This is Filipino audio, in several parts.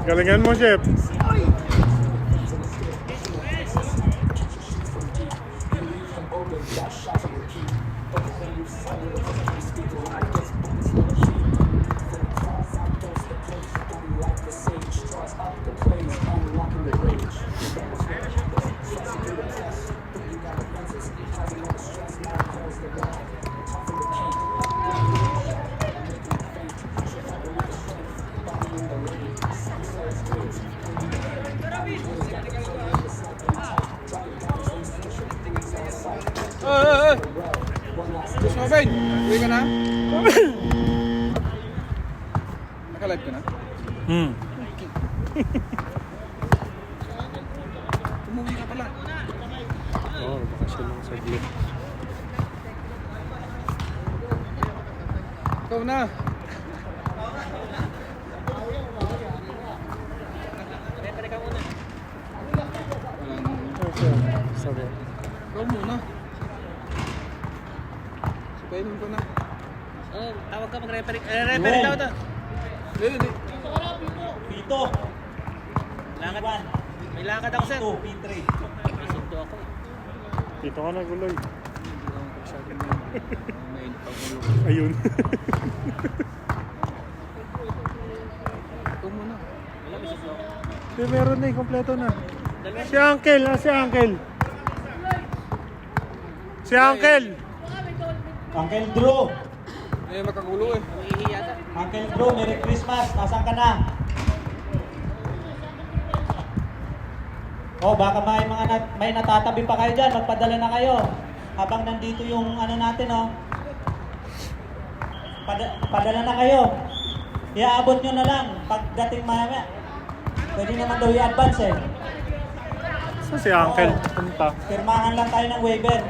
Galingan mo, Chef. Gusto mo, Ben? Uwi ka na? Naka-live ka na? Umuwi ka pala. Oo, bakasyon lang sa glit. Ikaw na. Sabi. Ikaw muna. Sabayin ko na. Oh, tawag ka mag-referee. Referee daw to. Hindi. Pito. Lakad. May lakad ako, sir. P3. May sundo ako. Dito ka na, guloy. Hindi ako masyadong mainit pa ulo. Ayun. Ikaw muna. Wala, may sundo ako. Di, meron na eh, kompleto na. Si Uncle, si Uncle. Si Uncle. Uncle Drew. Eh, makagulo eh. Umiihi yata. Uncle Drew, Merry Christmas. Nasaan ka na? Oh, baka may natatabi pa kayo dyan. Magpadala na kayo. Habang nandito yung ano natin, oh. Padala na kayo. Iaabot nyo na lang. Pagdating mamaya. Pwede naman daw i-advance eh. So, si Uncle, punta. Pirmahan lang tayo ng waiver.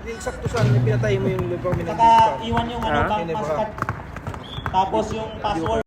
Hindi eksakto saan pinatay mo yung libre minutes. Saka iwan yung ano, Ha? pang maskat. Tapos yung password.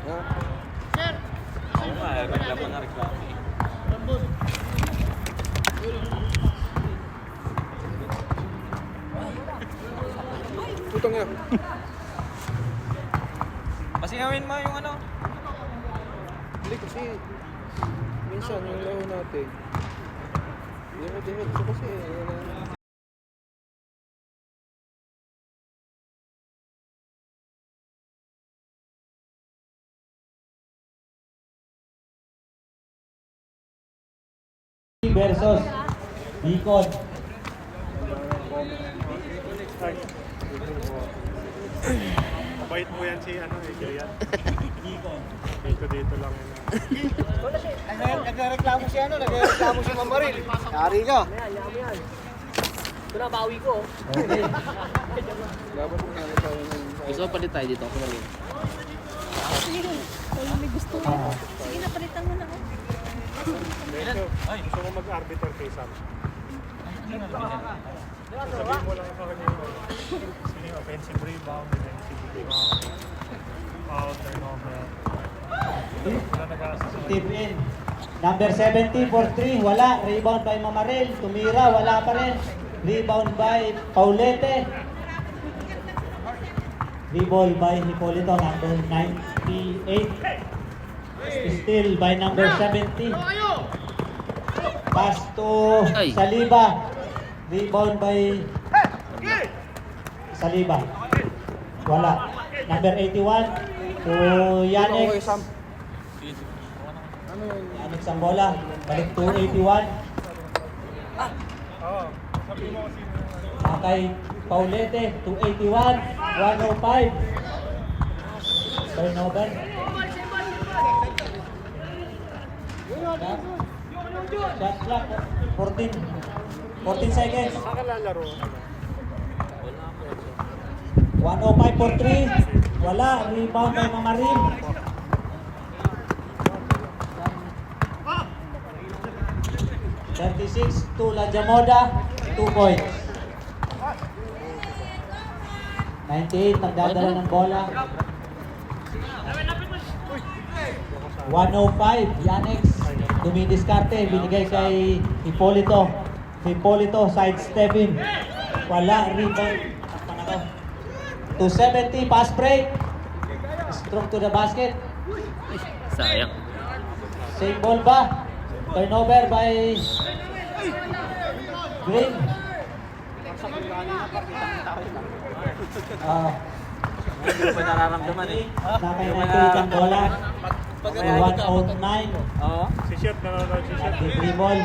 Oo nga, reklamo na reklamo. Putang niya. Pasingawin mo yung ano. Hindi kasi minsan yung laro natin. Hindi mo diretso kasi. Versus Bicol. Mabait mo yan si ano, Adrian. Bicol. Dito lang yun. Nagreklamo si ano, nagreklamo si Mamaril. Yari ka. Ito na, bawi ko. Dapat mo nga tayo ng... Gusto mo palit tayo dito. Kumali. Sige, kung may gusto mo. Sige na, palitan mo na ako. Gusto mo mag-arbiter kay Sam. Sabihin mo lang sa kanya yung offensive rebound, defensive rebound, foul, turnover. Wala nag-aasas. Tip in. Number 70 for 3, wala. Rebound by Mamaril. Tumira, wala pa rin. Rebound by Paulete. Reball by Hipolito, number 98. Steal by number 70. Pass to Ay. Saliba. Rebound by Saliba. Wala. Number 81 to Yannick. Yannick Sambola. Balik to 81. Oo. Sabi mo kasi Kay Paulete, 281, 105. Turnover. Shot clock, 14 seconds. nakalalaro. 105 for 3. Wala. Rebound by Mamarin. (36 to La Jamoda, 2 points. 98 nagdadala ng bola. 105 Yannick dumidiskarte, binigay kay Hipolito. Hipolito side stepping. Wala, rebound. 270 pass break. Stroke to the basket. Sayang. Same ball ba? Turnover by Green. Hindi ko nararamdaman eh. Nakay ang bola. 109. Oo. Si Chef nanonood si Chef. Free ball.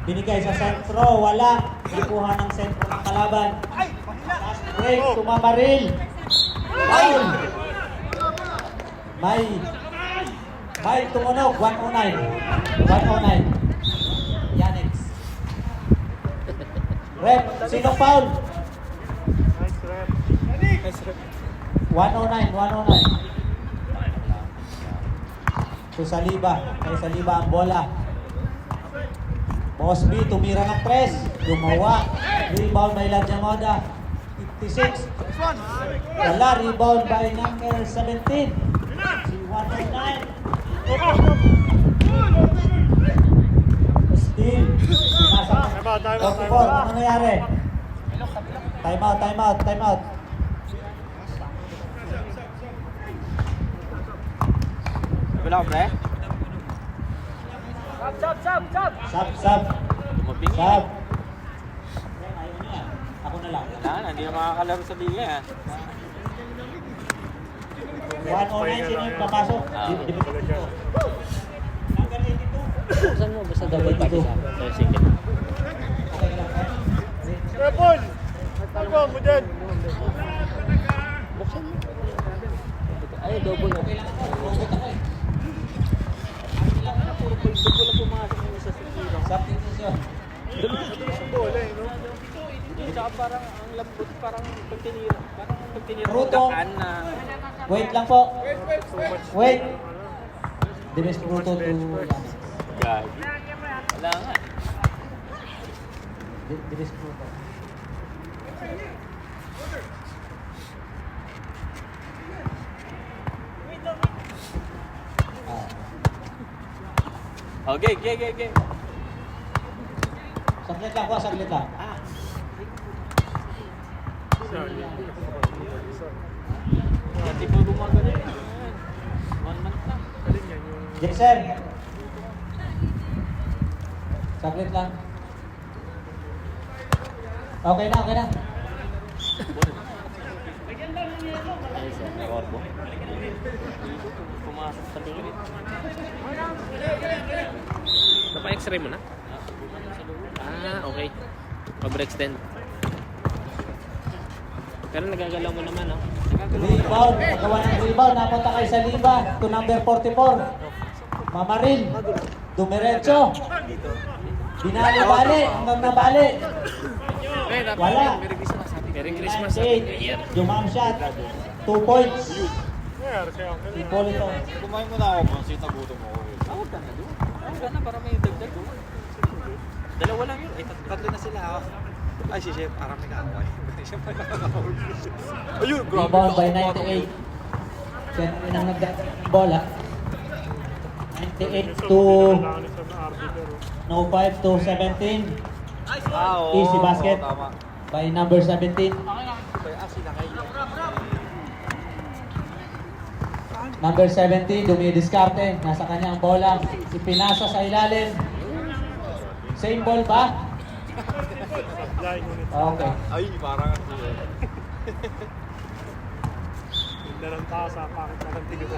Binigay sa sentro. Wala. Nakuha ng sentro ng kalaban. Last break. Tumamaril. Foul. May tumunog. 109. 109. Yannick. Rep. Sino foul? Nice rep. 109. 109. To Saliba. Kay Saliba ang bola. Bosby tumira ng press. Gumawa. Rebound by La Jamoda. 56. Wala. Rebound by number 17. Si 109. Steal. Nasa Time out, time out, time 44. out. Ano nangyari? Time out, time out, time out. Wala ko, pre? Sub. Tumabing eh. Sub. Ako na lang. Wala na, hindi na makakalaro sa liga yan. 109 sino yung papasok? Di ba? Number 82. Saan mo? Basta double pass sa akin. So, sige. Okay ka lang, eh? Repol! Nagtalbo mo dyan. Buksan mo. Ay, double. Okay lang ako. Robot ako eh. Puro pulso ko lang pumasok ng isa sa tiro. Substitution. Bola eh, no? Hindi, tsaka parang ang lambot, parang pag tinira. Parang pag tinira mo Ruto. daan na. Wait lang po. So much. Wait. Dinis Bruto to Gagi. Wala nga. Dinis Bruto. Okay, okay. Saglit lang po, saglit lang. Hindi po gumagano yun. 1 month na. Galing yan yung... Jason. Saglit lang. Okay na, okay na. Ay, sir. Orbo. Pumasok sa tingin. Napa-x-ray mo na? Ah, okay. Overextend. Pero nagagalaw mo naman, no? Rebound. Paggawa ng rebound. Napunta kay Saliba to number 44. Mamarin. Dumiretso. Binali-bali. Hanggang nabali. Wala. Merry Christmas. Happy New Year. 98. Jumam shot. 2 points. Mayroon siya. Hipolito. Kumain mo na ako, Pansit, nagutom ako. Tawag ka na doon. Tawag ka na para may dagdag doon. Dalawa lang yun. Ay, tatlo na sila. Ay, si Chef, parang may kaaway. Ayun, grabe. Rebound by 98. Yan ang nagbola. 98 to no 5 to 17. Easy basket by number 17. Kaya sila kayo. Number 70, dumidiskarte. Nasa kanya ang bola. Ipinasa sa ilalim. Same ball ba? Flying unit. Okay. Ay, parang Ganda ng tasa, pakit na ng tigil.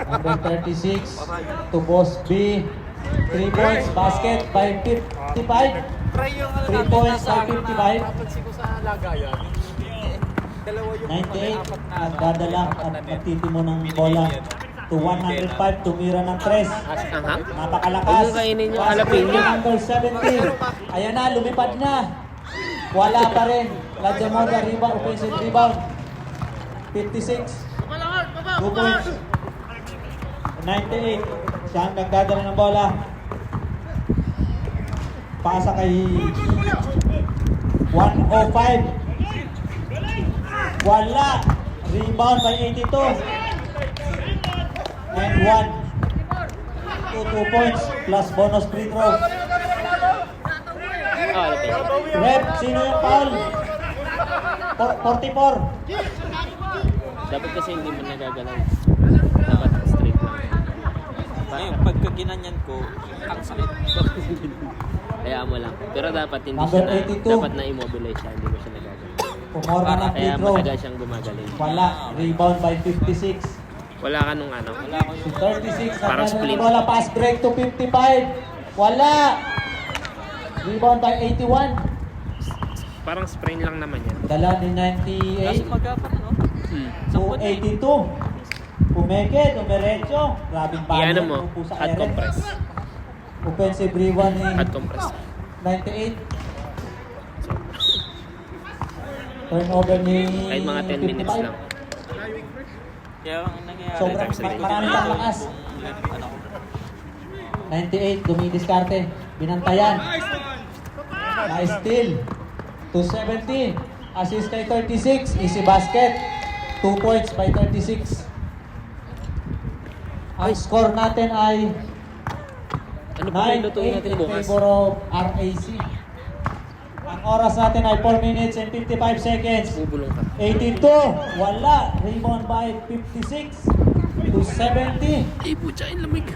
Number 36 to Boss B. 3 points, basket by 55. Try yung 3 points by 55. Napansin ko sa lagayan. Dalawa yung 98, nagdadala at nagtitimo ng bola to 105, tumira ng 3. Anghang? Napakalakas. Huwag mo kainin yung jalapeno. Number 70. Ayan na, lumipad na. Wala pa rin. La Jamoda, rebound, offensive rebound. 56. 2 points. 98. Siya ang nagdadala ng bola. Pasa kay 105. Wala. Rebound by 82. And 2 points plus bonus free throw. Ah, okay. Rep, sino yung foul? 44. Dapat kasi hindi mo nagagalaw. Dapat straight lang. Ngayon, pagka ginanyan ko, ang sakit. Kaya mo lang. Pero dapat hindi Number siya 82. dapat na immobilize siya, hindi mo siya nagagalaw. Pumorma ng free Kaya throw. matagal siyang gumagaling. Wala. Rebound by 56. Wala ka nung ano. Si 36. Parang nagdadala ng split. bola. Pass break to 55. Wala. Rebound by 81. Parang sprain lang naman yan. Dala ni Kaso 98 magkapar, no? to 82. Pumeke, dumiretso. Grabing bali. Iyan mo, Upo sa hot ere. compress. Offensive rebound ni Hot compress. 98. Turnover ni Kahit mga 10 minutes 55. lang. Kaya ang nangyayari. Sobrang maraming lakas. Ano, 98, dumidiskarte. Binantayan. Na-steal. 270. Assist kay 36. Easy basket. 2 points by 36. Ang score natin ay Ano pa yung lutuin 9-8 natin in bukas? favor of RAC. Ang oras natin ay 4 minutes and 55 seconds. Bubulong ka. 82. Wala. Rebound by 56 to 70. Ay, putya, yung lamig.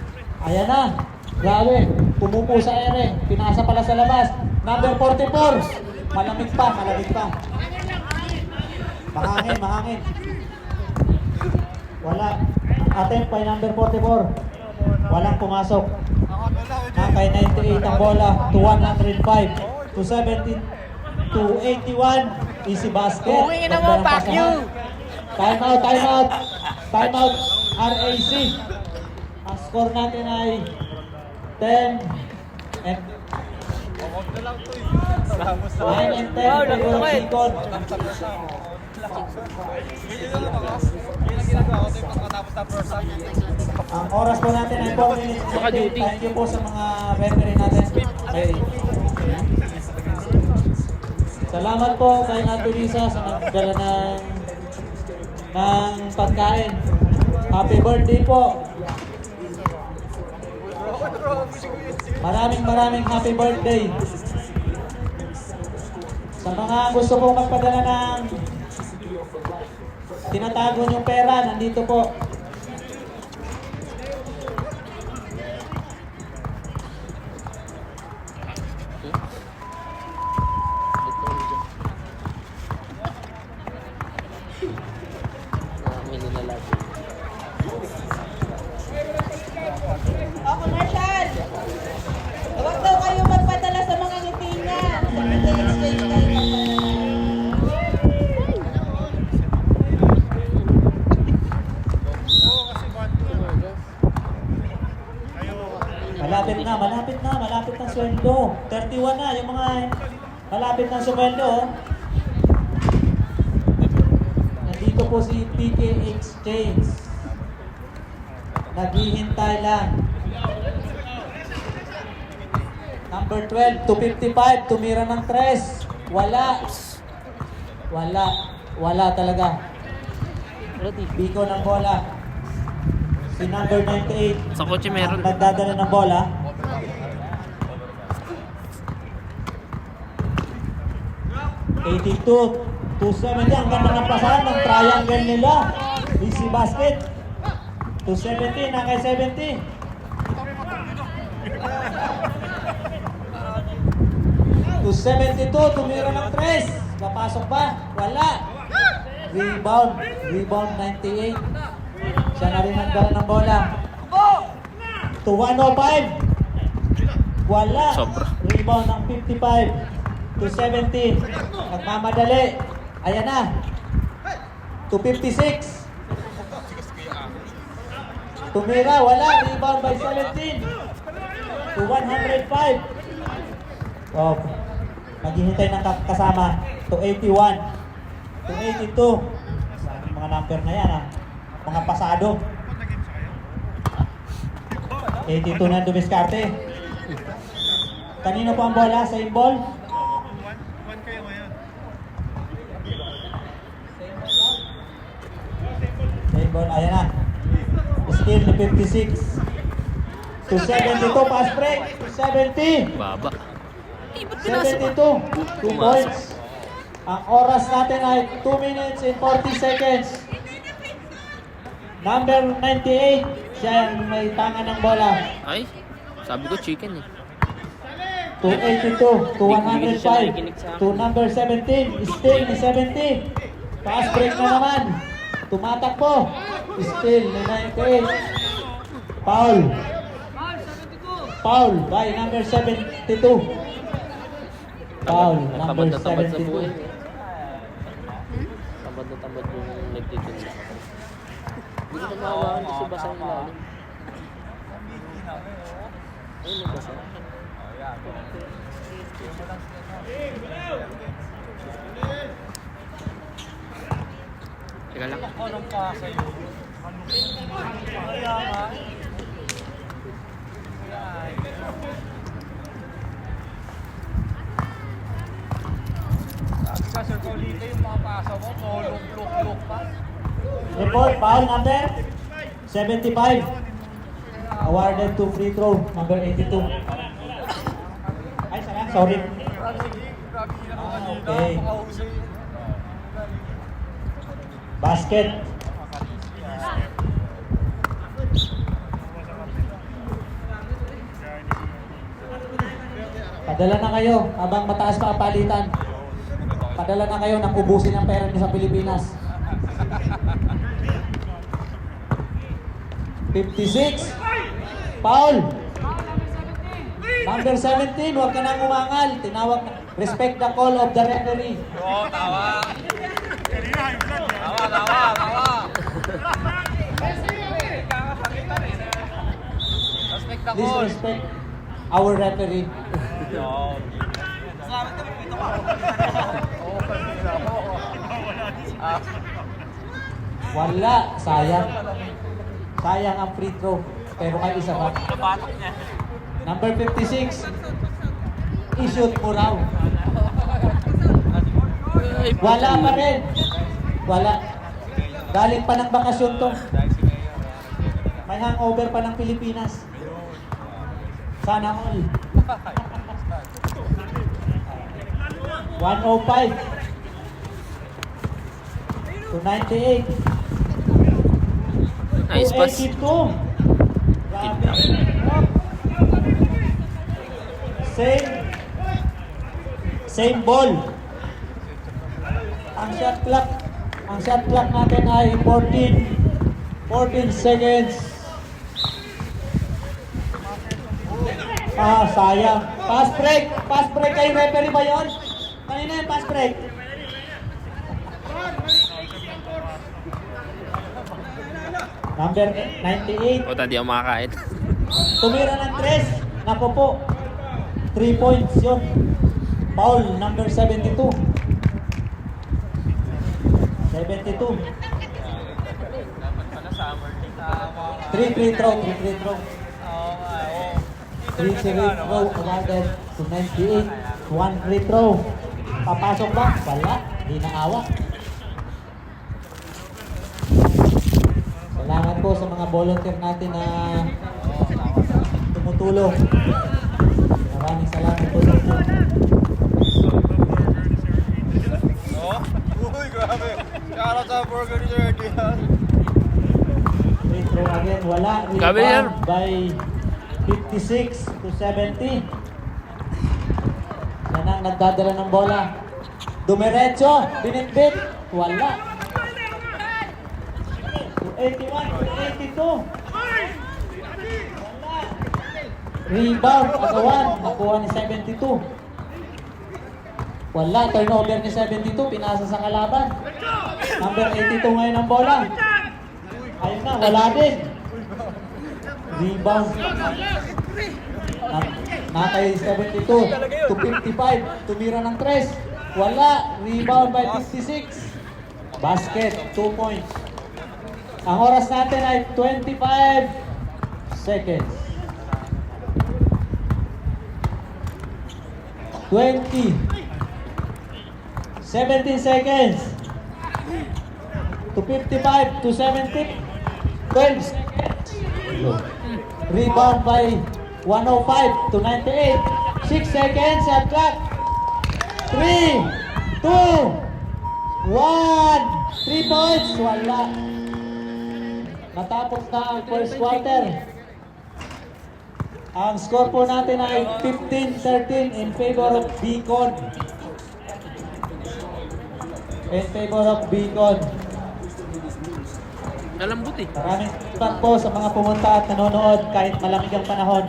Ayan na. Grabe. Pumupo sa ere. Pinasa pala sa labas. Number 44. Malamig pa. Malamig pa. Mahangin. Mahangin. Wala. Attempt by number 44. Walang pumasok. Nakay 98 ang bola. To 105. To 70. To 81. Easy basket. Uwi na mo, Ganda ng fuck pasahan. you! Time out. Time out. Time out. RAC. Ang score natin ay 10 and 9 and 10 in favor of Sikon. Ang oras po natin ay 4 minutes. Baka duty. Thank you po sa mga referee natin. Okay. Salamat po kay Ate Lisa sa nagdala ng pagkain. Happy birthday po. Maraming happy birthday. Sa mga gusto pong magpadala ng tinatago niyong pera, nandito po. May nilalapit. Oh, commercial! Huwag daw kayo magpadala sa mga ngiti niya. Mag-exchange kayo magpadala. Malapit ng sweldo. 31 na, yung mga malapit ng sweldo. Oh. Nandito po si PK Exchange. Naghihintay lang. Number 12 to 55, tumira ng 3. Wala talaga. Biko ng bola. Si number 98. Sa kotse meron. Ang nagdadala ng bola. '82 to 70. Ang ganda ng pasahan ng triangle nila. Easy basket. 270, na kay 70. To 72, tumira ng 3. Papasok ba? Wala. Rebound 98. Siya na rin nagdala ng bola. To 105. Wala. Sobra. Rebound ng 55. To 70. Nagmamadali. Ayan na. To 56. Tumira, wala. Rebound by 17. To 105. Oh, maghihintay ng kasama. To 81. To 82. Mga number na yan, mga pasado. 82 na dumiskarte. Kanino po ang bola? Same ball? 1 kayo ngayon. Same ball, ayan na. Skill ni 56. To 72, pass break. To 70. Baba. 72. 2 points. Ang oras natin ay 2 minutes and 40 seconds. Number 98. Siya ang may tangan ng bola. Ay, sabi ko chicken eh. To 82. To 105. To number 17. Still ni 70. Pass break na naman. Tumatakbo. Still ni 98. Foul. Foul by number 72. Foul, number Tamad na tamad sa 72. buhay. Tamad na tamad yung nagtitinda. Hindi ko mahawakan kasi basa yung ilalim. Ayun, nabasa. Teka lang. Report, foul number 75. Awarded to free throw, number 82. Ay, sorry. Okay. Basket. Padala na kayo habang mataas pa ang palitan. Padala na kayo nang ubusin ang pera niyo sa Pilipinas. 56. Foul. Number 17, huwag ka nang umangal. Tinawag na. Respect the call of the referee. Please respect our referee. Wala, sayang. Sayang ang free throw. Pero may isa pa. Number 56. I-shoot mo raw. Wala pa rin. Wala. Galing pa ng bakasyon to. May hangover pa ng Pilipinas. Sana all. 105 to 98. Nice pass. 82. Grabe. Same ball. Ang shot clock natin ay 14 seconds. Sayang. Pass break kay referee ba yun? Kanina yung pass break. Number 98. O, tadi ako makakain. Tumira ng 3. Naku po. 3 points yun. Foul, number 72. 72. 3 free throw. 3 free throw awarded to 98. 1 free throw. Papasok ba? Wala. Di naawa. Salamat po sa mga volunteer natin na tumutulong. Maraming salamat po sa po. Uy, grabe. Shout out sa burger ni Sir Diaz. Free throw again. Wala. Gabi yan. Rebound by 56 to 70. Yan ang nagdadala ng bola. Dumiretso. Binitbit. Wala. 81 to 82. Wala. Rebound. Agawan. Nakuha ni 72. Wala. Turnover ni 72. Pinasa sa kalaban. Number 82 ngayon ang bola. Ayun na. Wala din. Rebound. Nakay 72 to 55. Tumira ng 3. Wala. Rebound by 56. Basket. 2 points. Ang oras natin ay 25 seconds. 20. 17 seconds. To 55 to 70. 12 seconds. Rebound by 105 to 98. 6 seconds at clock. 3, 2, 1. 3 points. Wala. Natapos na ang first quarter. Ang score po natin ay 15-13 in favor of Beacon. In favor of Beacon. Nalambot eh. Maraming salamat po sa mga pumunta at nanonood kahit malamig ang panahon.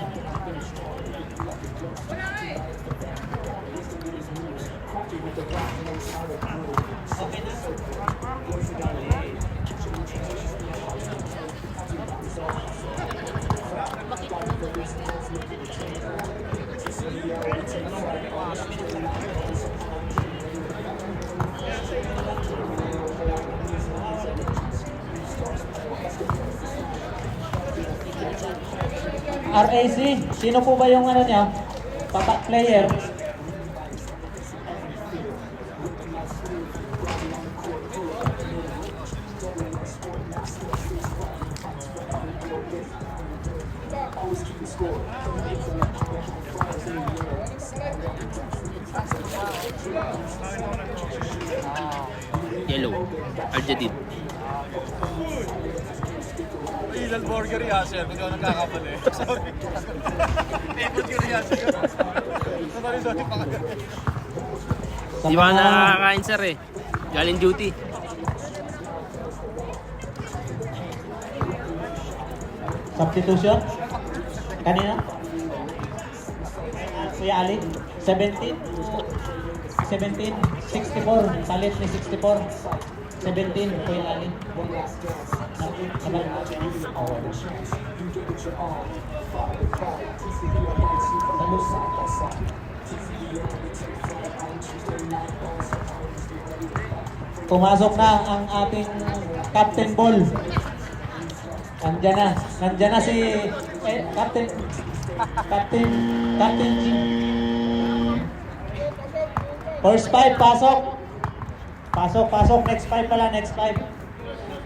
RAC, sino po ba yung ano niya? Patak player. Yellow. Arjadid. Ilal burger Yasser, kung ikaw nagkakamali. Sorry. Ikot yun Yasser. Sorry, pangalan. Sa Di ba mga- nakakain sir eh. Galing duty. Substitution? Kanina? Kuya Ali? 17? 17? 64? Salit ni 64? 17? Kuya Ali? Pumasok na ang ating Captain Ball. Nandiyan na si Captain Jim. First 5, pasok. Pasok. Next 5 pala, next 5.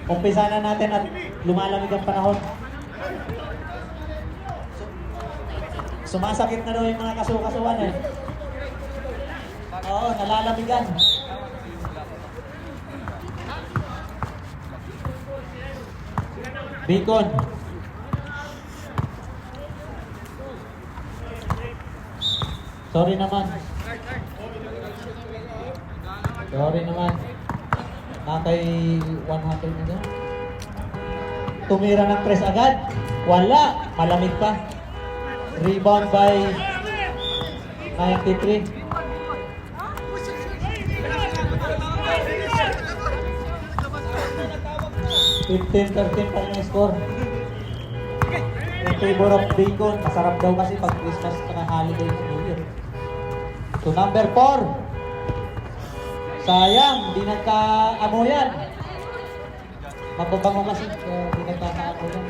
Umpisa na natin at lumalamig ang panahon. Sumasakit na daw yung mga kasukasuan eh. Oo, nalalamigan. Beacon. Sorry naman. Nakay 100 na dyan. Tumira ng 3 agad. Wala. Malamig pa. Rebound by 93. 15-13 pa yung score. In favor of Beacon. Masarap daw kasi pag Christmas na holiday sa New Year. So number 4. Sayang, di nagka-amo yan. Mababango kasi, di nagkaka-amo yan.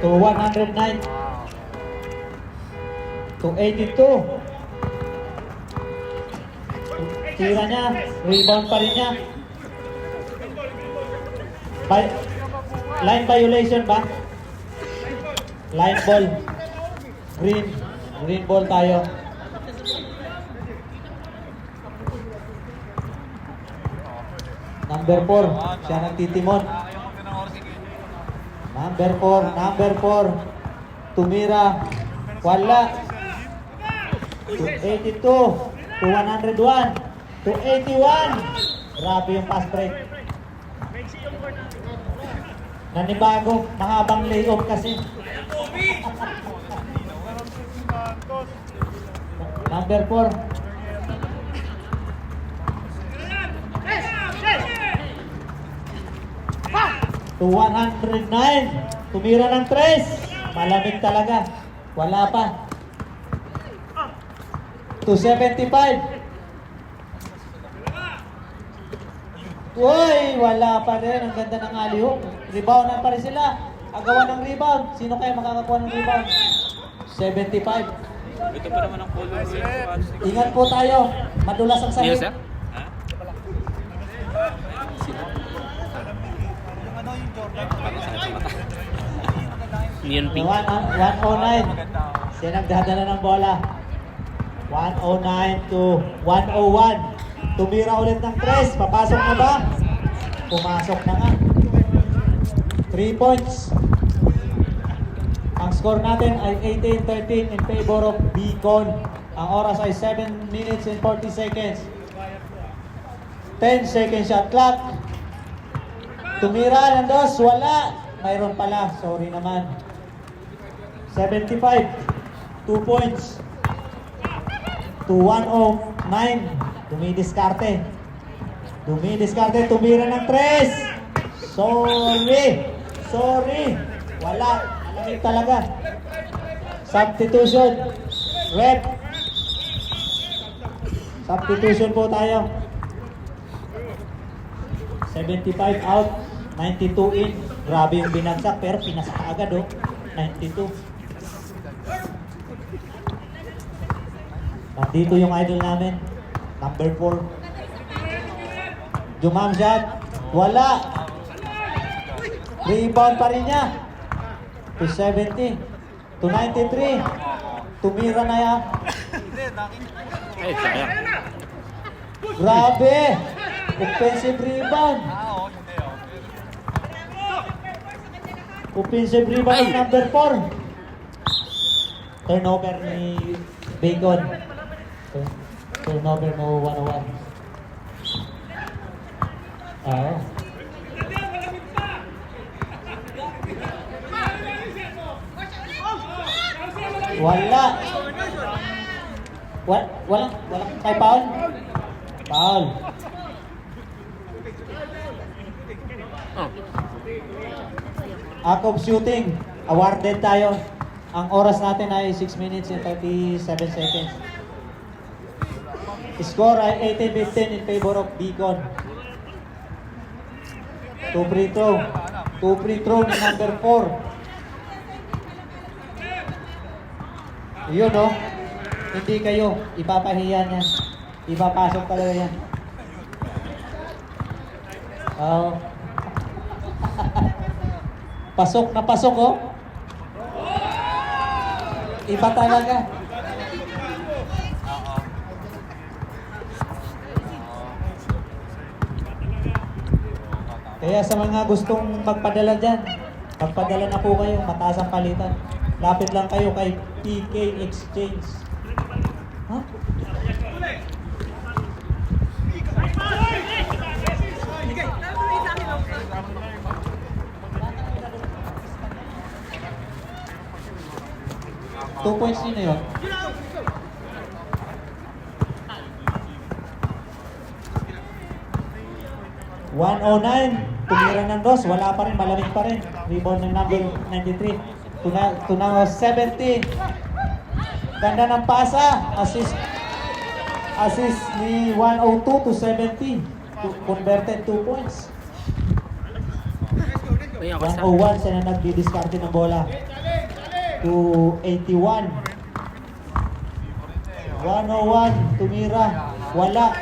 To 109. To 82. Tira niya, rebound pa rin niya. Line violation ba? Line ball. Green ball tayo. Number 4, siya nagtitimon. Number 4. Tumira. Wala. 282. To 101. To 81. Grabe yung pass break. Nanibago. Mahabang layoff kasi. Number 4. To 109. Tumira ng 3. Malamig talaga. Wala pa. To 75. Uy, wala pa rin. Ang ganda ng alley-oop. Rebound na pa rin sila. Agawan ng rebound. Sino kaya makakakuha ng rebound? 75. Ito pa naman ang color. Ingat po tayo. Madulas ang sahig. Yes, sir? Ha? Neon pink. 109. Siya nagdadala ng bola. 109 to 101. Tumira ulit ng 3. Papasok na ba? Pumasok na nga. 3 points. Ang score natin ay 18-13 in favor of Beacon. Ang oras ay 7 minutes and 40 seconds. 10 second shot clock. Tumira ng 2. Wala. Mayroon pala. Sorry naman. 75. 2 points. To 109. Dumidiskarte. Tumira ng 3. Sorry. Wala. Alamig talaga. Substitution. Rep. Substitution po tayo. 75 out. 92 in. Grabe yung binagsak pero pinasak agad oh. 92. Nandito yung idol namin. Number 4. Jumam shot. Wala. Rebound pa rin niya. To 70. To 93. Tumira na yan. Ay, sayang. Grabe. Offensive rebound. Offensive rebound ng number 4. Turnover ni Bacon. Turnover mo 101. Oo. Wala. Wala kay Paul. Paul. Oh. Act of shooting. Awarded tayo. Ang oras natin ay 6 minutes and 37 seconds. Score ay 18-15 in favor of Beacon. 2 free throw. 2 free throw ni number 4. Yun oh. Hindi kayo. Ipapahiya niya. Ipapasok talaga yan. Oh. Pasok na pasok oh. Iba talaga. Kaya sa mga gustong magpadala dyan, magpadala na po kayo, mataas ang palitan. Lapit lang kayo kay PK Exchange. Ha? Two points din na yun. Tumira ng 2, wala pa rin, malamig pa rin. Rebound ng number 93. Tuna 70. Ganda ng pasa. Assist ni 102 to 70. Converted 2 points. 101 siya na nagdi-discard ng bola. To 81. 101. Tumira. Wala.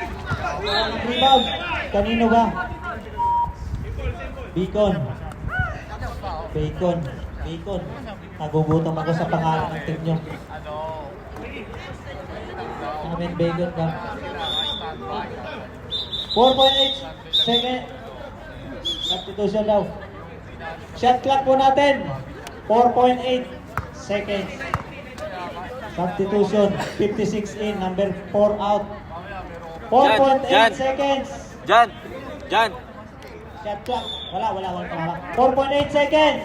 Rebound. Kanino ba? Bacon. Nagugutom ako sa pangalan ng team nyo. Amin, Bacon ka. 4.8 second. Substitution daw. Shot clock po natin. 4.8 seconds. Substitution. 56 in. Number 4 out. 4.8 Jan. seconds. Jan! Jan! Shot clock. Wala. 4.8 seconds.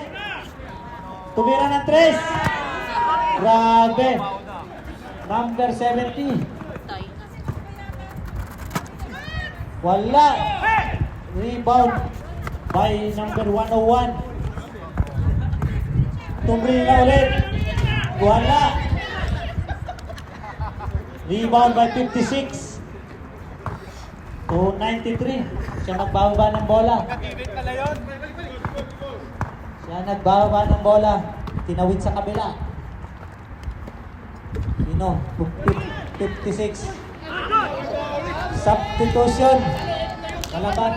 Tumira ng 3. Grabe. Number 70. Wala. Rebound by number 101. Tumira ulit. Wala. Rebound by 56. To 93. Siya nagbababa ng bola. Siya nagbababa ng bola. Tinawid sa kabila. Pino, 56. Substitution. Malaban.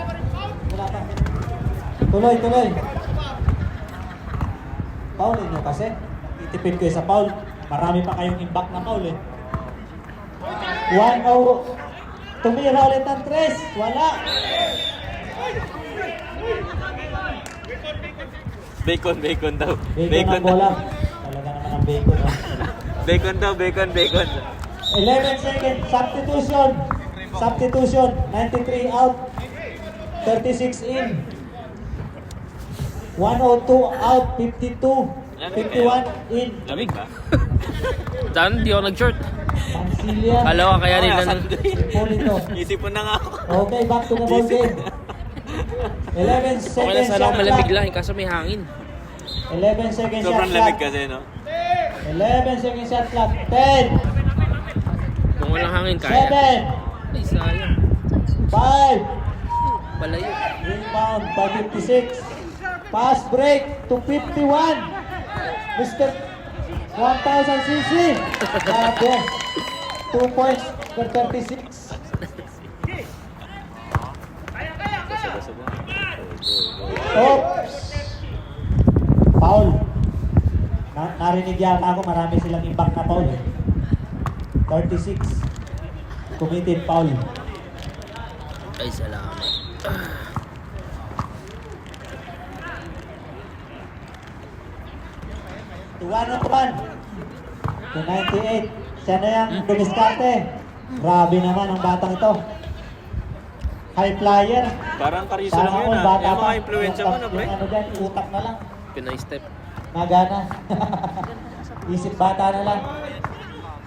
Wala pa. Tuloy. Foul nyo kasi. Itipid ko sa foul. Marami pa kayong impact na foul eh. 1-0. Tumira ulit ng 3. Wala. Bacon daw. Bacon ang bola. Talaga naman ang bacon. Oh. Bacon daw, bacon. 11 seconds. Substitution. 93 out. 36 in. 102 out. 52. 51 in. Lamig ba? Dan, di ako nag-short. Pancilia. Kala ko kaya nila nang... Polito. Isip mo na nga ako. Okay, back to the ball game. 11 Okay lang seconds sana shot ako malamig clock. lang, kaso may hangin. 11 seconds shot Sobrang clock. lamig kasi, no? 11 seconds shot clock. 10, Kung walang hangin, kaya. 7, Ay, sayang. 5, Palayo. rebound by 56. Pass break to 51. Mr. 1000cc. Grabe. 2 points per 36. Oops. Foul. Narinig yata ako, marami silang impact na foul eh. 36. Committed foul. Ay, salamat. To 101. To 98. Siya na yung dumiskarte. Grabe naman ang batang ito. High flyer. Parang Carizo Sana lang yun, all ah. bata Yung pa. mga influensya mo, no, pre? Yung ano dyan, utak na lang. Pinay step. Nagana. Isip bata na lang.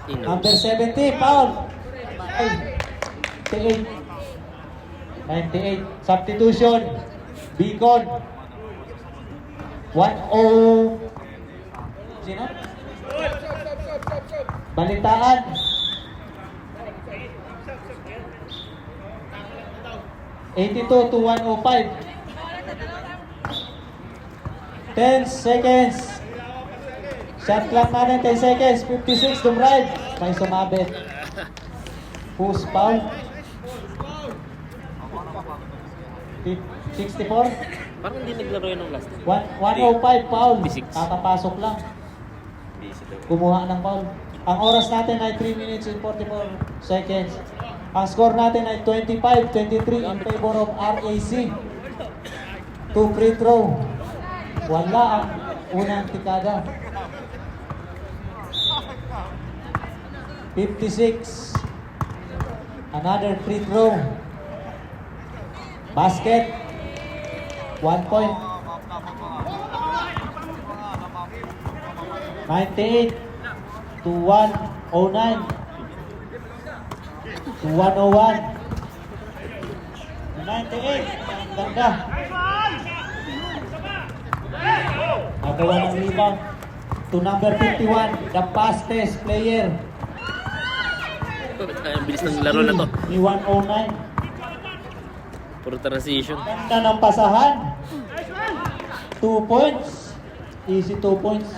Ino. Number 70, foul. Ay, 98. 98. Substitution. Beacon. 1-0. Sino? Balitaan. $82 to 105. 10 seconds. Shot clock natin 10 seconds. 56 to drive. May sumabit. Who's foul? 64. Parang hindi naglaro yun ng last. 105 foul. 56. Kakapasok lang. Kumuha ng foul. Ang oras natin ay 3 minutes and 44 seconds. Ang score natin ay 25-23 in favor of RAC. 2 free throw. Wala ang unang tikada. 56. Another free throw. Basket. 1 point. 98 to 109 to 101. 98. Ang ganda. Nagawa ng rebound to number 51, the fastest player. Ang bilis ng laro na to. Ni 109. Puro transition. Ganda ng pasahan. 2 points. Easy 2 points.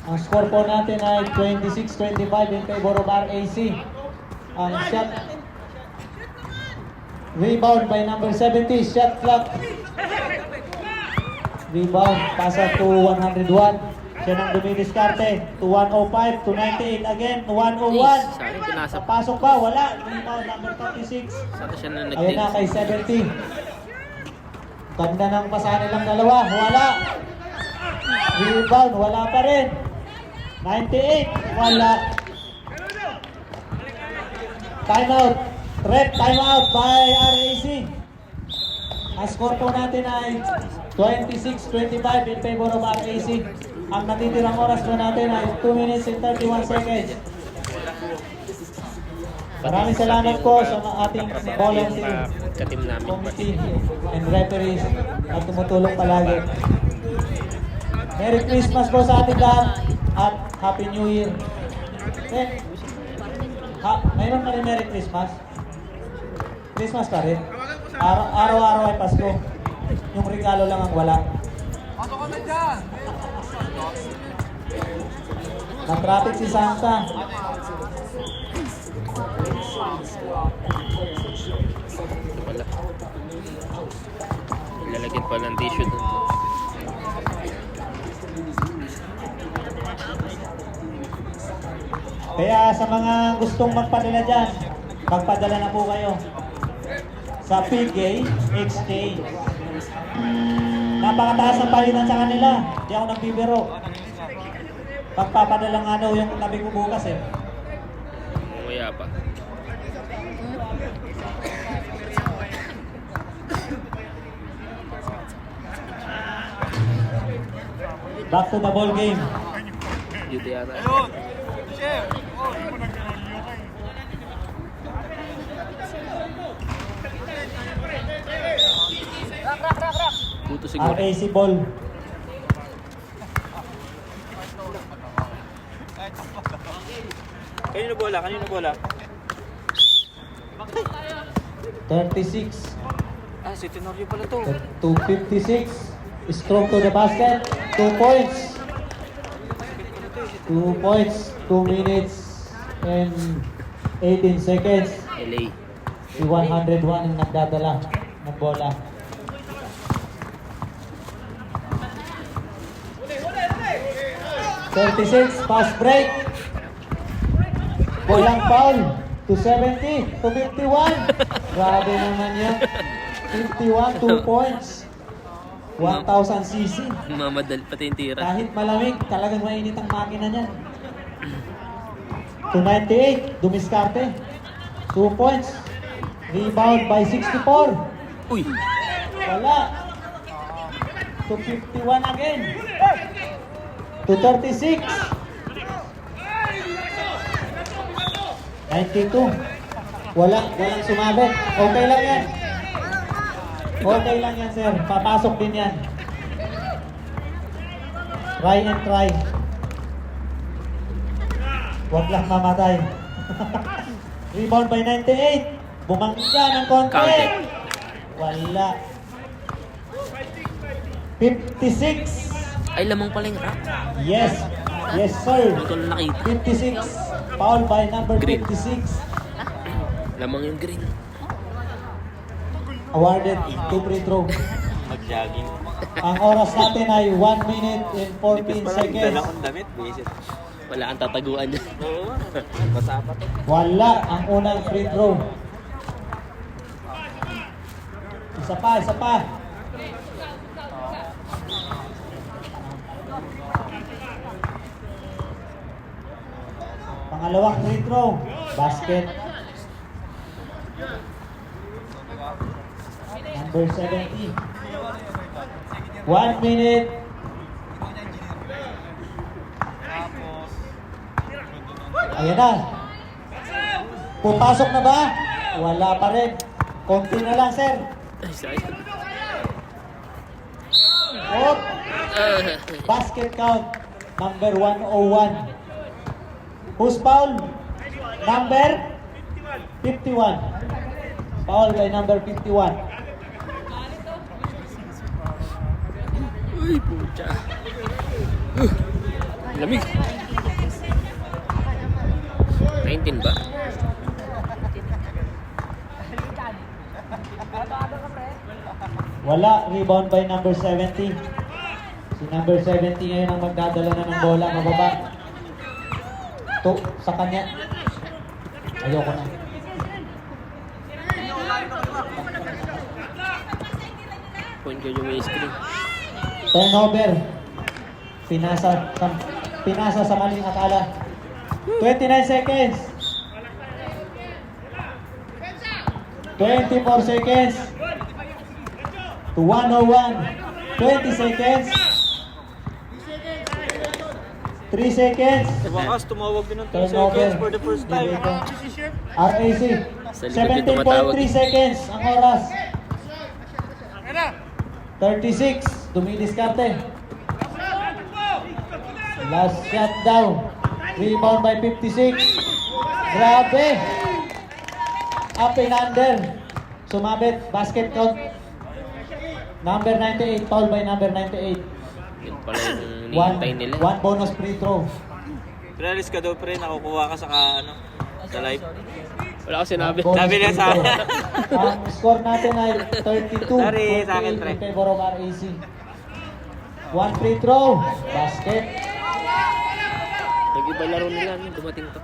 Ang score po natin ay 26-25 in favor of RAC. Ang shot. Rebound by number 70. Shot clock. Rebound. Pasa to 101. Siya nang dumidiskarte. To 105. To 98 again. To 101. Sa akin, pinasap. Pasok ba? Wala. Rebound number 36. Sana siya na Ayun na nag-take. kay 70. Ganda ng pasa nilang dalawa. Wala. Rebound. Wala pa rin. 98. Wala. Timeout. Rep timeout by RAC. Ang score po natin ay 26-25 in favor of RAC. Ang natitirang oras po natin ay 2 minutes and 31 seconds. Maraming salamat po sa ating volunteer Katim namin. committee and referees at tumutulong palagi. Merry Christmas po sa ating lahat at Happy New Year. Mayroon pa rin Merry Christmas? Christmas pa rin? Araw-araw ay Pasko. Yung regalo lang ang wala. Pasok ka na dyan! Na-traffic si Santa. Wala. Lalagyan pa ng tissue doon. Kaya sa mga gustong magpadala dyan, magpadala na po kayo sa PGA Exchange. Napakataas ang palitan sa kanila. Di ako nagbibiro. Pagpapadala nga daw yung tabi ko bukas eh. Umuya pa. Back to the ball game. Duty yata. Ayun! Chef! Puto siguro. RAC ball. Kanino bola? Kanino bola? 36 Ah, si Tenorio pala to. to 56. Strong to the basket. 2 points. 2 points. 2 minutes and 18 seconds. LA. Si 101 ang nagdadala ng bola. .36, fast break. Walang foul. To 70, to 51. Grabe naman yan. 51, 2 points. 1,000 cc. Mamadal pati yung tira. Kahit malamig, talagang mainit ang makina niyan. To 98, dumiskarte. 2 points. Rebound by 64. Uy! Wala. To 51 again. To 36. 92. Walang sumabit. Okay lang yan. Okay lang yan, sir. Papasok din yan. Try and try. Huwag lang mamatay. Rebound by 98. Bumangga ng konti. Counted. Wala. 56. Ay, lamang pala yung rack. Yes. Yes, sir. Hindi ko na nakita. 56. Foul by number Green. 56. Lamang yung green. Awarded to free throw. Mag-jogging. Ang oras natin ay 1 minute and 14 Dala seconds. kong damit. Visit. Wala kang tataguan dyan. Oo. Basa pa to. Wala ang unang free throw. Isa pa. Pangalawang free throw. Basket. Number 70. 1 minute. Ayan na. Pupasok na ba? Wala pa rin. Konti na lang, sir. Ay, sayang. Oh, basket count. Number 101. Who's foul? Number 51. Foul by number 51. Uy, pucha. Lamig. 19 ba? Wala. Rebound by number 70. Si number 70 ngayon ang magdadala na ng bola. Mababa. To, sa kanya. Ayoko na. Uy, point guard yung may screen. Turnover. Pinasa sa maling akala. 29 seconds. 24 seconds. To 101. 20 seconds. 3 seconds. Sa wakas, tumawag din ng 2 Turnover. seconds for the first time. RAC. Sa likod yung tumatawag. 17.3 seconds ang oras. 36. Dumidiskarte. Last shot down. Rebound by 56. Grabe. Up and under. Sumabit. Basket count. Number 98. Foul by number 98. Yun pala yung hinihintay nila. One bonus free throw. Pinalis ka daw, pre. Nakukuha ka sa sa live. Wala ko sinabi. Bonus Sabi niya free sa throw. akin. Ang score natin ay 32. Sorry, sa akin, 48 pre. in favor of RAC. One free throw. Basket. Nag-iba laro nila nung dumating to.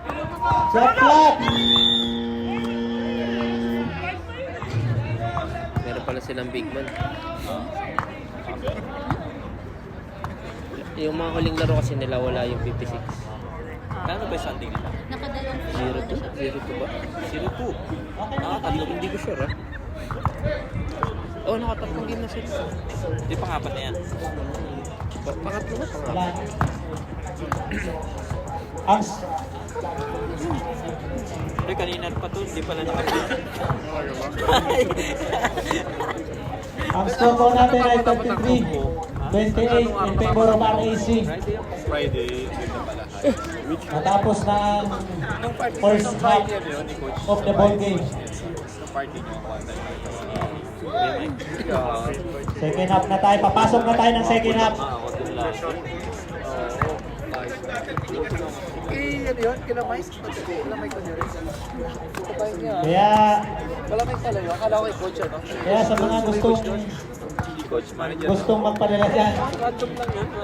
Shot clock. Meron pala silang big man. Yung mga huling laro kasi nila wala yung 56. Ano ba yung standing nila? Nakadalawang 0-2? 0-2 ba? 0-2. Nakatatlong, hindi ko sure oh, nakatatlong game na sila. Hindi pangapat na yan. Pangatlo na, pangatlo. Wala. Ang Pre, kanina pa to, hindi pala nakapit. ang score po natin ay 33-28 in favor of RAC. Friday, dito pala. Matapos na ang first half of the ball game. Party nyo. Second half na tayo. Papasok na tayo ng second half. Ano yun? Kinamay? Kinamay ko nyo rin. Kaya, Wala may pala yun. Akala ko kay coach ano? kaya sa mga Coach manager. gustong magpadala dyan,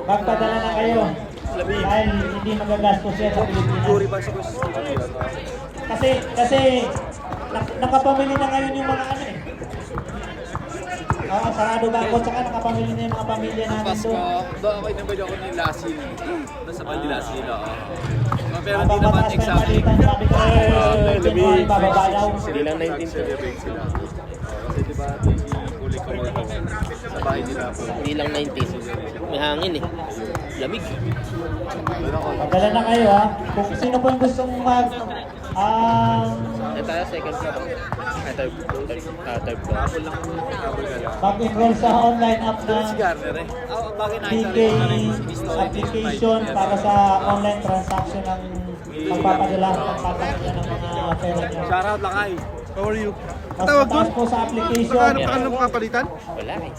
magpadala na kayo. Dahil hindi magagastos yan sa Jury Pilipinas. ba si coach? Kasi nakapamili na ngayon yung mga ano eh. Oo, sarado ba ako? Tsaka nakapamili na yung mga pamilya natin Pasko, doon. doon ako inabay ako ni Lassie. Doon sa Mandilasin nila. Pero Habang hindi naman mataas na yung exactly. palitan, sabi ko, may bababa daw. Hindi lang 19 to. Celebrate sila. Kasi di ba, huli ko sa bahay nila po. Hindi lang 19. May hangin eh. Lamig. Padala na kayo ha. Kung sino po yung gustong Eh tayo second floor. Ay, third floor. mag-enroll sa online app Si na Garner eh. Bakit PK application para sa online transaction ng pagpapadala ng papakita ng mga pera nyo. Shoutout lang ay. How are you? Mas mataas po sa application. Paano mo kapalitan? Wala eh.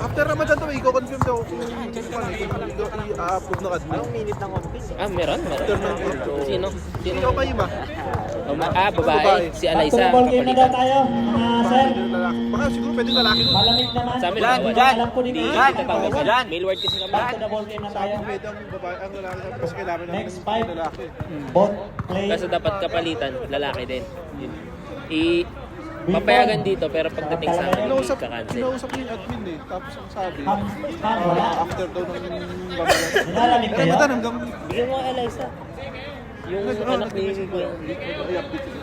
After Ramadan to, i-confirm daw kung i-approve na kadmi. Anong minute ng confirm? Ah, meron. Sino? Ikaw kayo ba? Babae. Si Alaysa. After ball game na daw tayo, mga sir. Baka siguro pwedeng lalaki nun. Malamig naman. Sa amin, Jan, bawal. Jan. Alam ko din Hindi yan. tatawag si Jan. Mailward kasi kami. Back to the ball game na tayo. Pwede ang babae, ang lalaki kasi kailangan namin Next 5. lalaki. Both play. Kaso dapat kapalitan, lalaki din. Papayagan dito pero pagdating sa amin, kakancel. Kinausap ko yung admin eh. Tapos ang sabi, Wala. after daw ng Ramadan. Nilalamig kayo? Ramadan hanggang Bigyan mo Alaysa. Yung anak ni Kuya. i-update ko.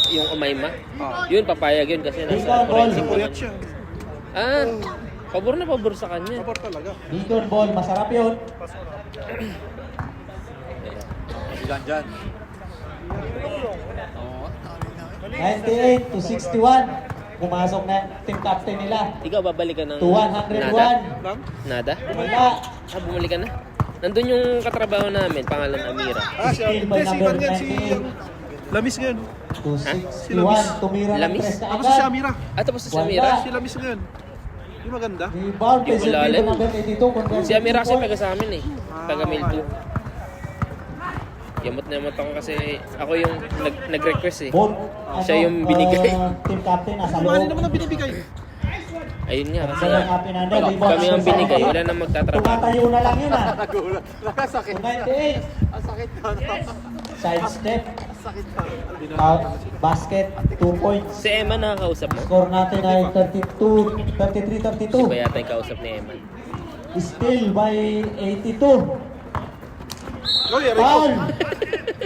Yung Umayma. Yun, papayag yun kasi Ikaw, nasa Bol. forensic po. Puyat siya. Ah, pabor na pabor sa kanya. Kapor talaga. Beacon ball, masarap yun. Dyan. 98-61. Pumasok na team captain nila. Ikaw babalik ka ng To 101. Nada? Wala. Bumalik ka na. Nandun yung katrabaho namin, pangalan Amira. Si Steal by Hindi, si number Van yan, si 98. Lamis ngayon. To 61. Tumira ng Lamis? press na Tapos si agad. Samira. Tapos si Wala. Amira. Si Lamis ngayon. Yung maganda. Rebound by Yung malalim. Silvio number 82. Conversion Si Amira kasi point. taga sa amin eh. Taga Milto. Yamot na yamot ako kasi ako yung nag-request eh. Ball. Siya yung binigay. Team captain nasa Mali loob. naman ang binibigay. Ayun nga kasi Walang up and under. Rebound kami ang sa binigay, side. wala nang magtatrabaho. Tumatayo na lang yun ah. Nagulat. Nakasakit. 98. Ang sakit na. side step, basket, 2 points. Si Eman nakakausap mo? Score natin ay 33-32. Iba yata yung kausap ni Eman. Still by 82. Foul!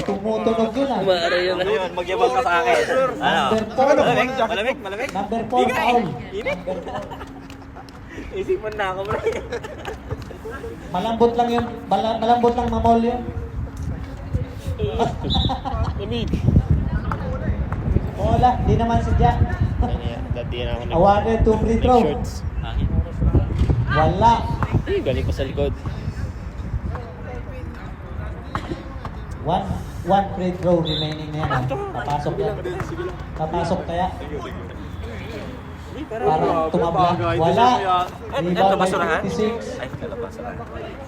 Tumutunog yun ah. Umaara yun. Ayun, magyabang ka sa akin. Ano? Number 4. Malamig, malamig. Number 4 foul. Init. Isipan na ako, bro. Malambot lang yun. Malambot lang mamol yun. Lamig. Wala, di naman sadya. Dati na ako Awarded to free throw. shorts. Hangin. Wala. Ay, galing pa sa likod. One free throw remaining na yan. ah. Papasok yan. Papasok kaya. Para tumabla. Wala. Rebound by 56. Ay, ito basurahan.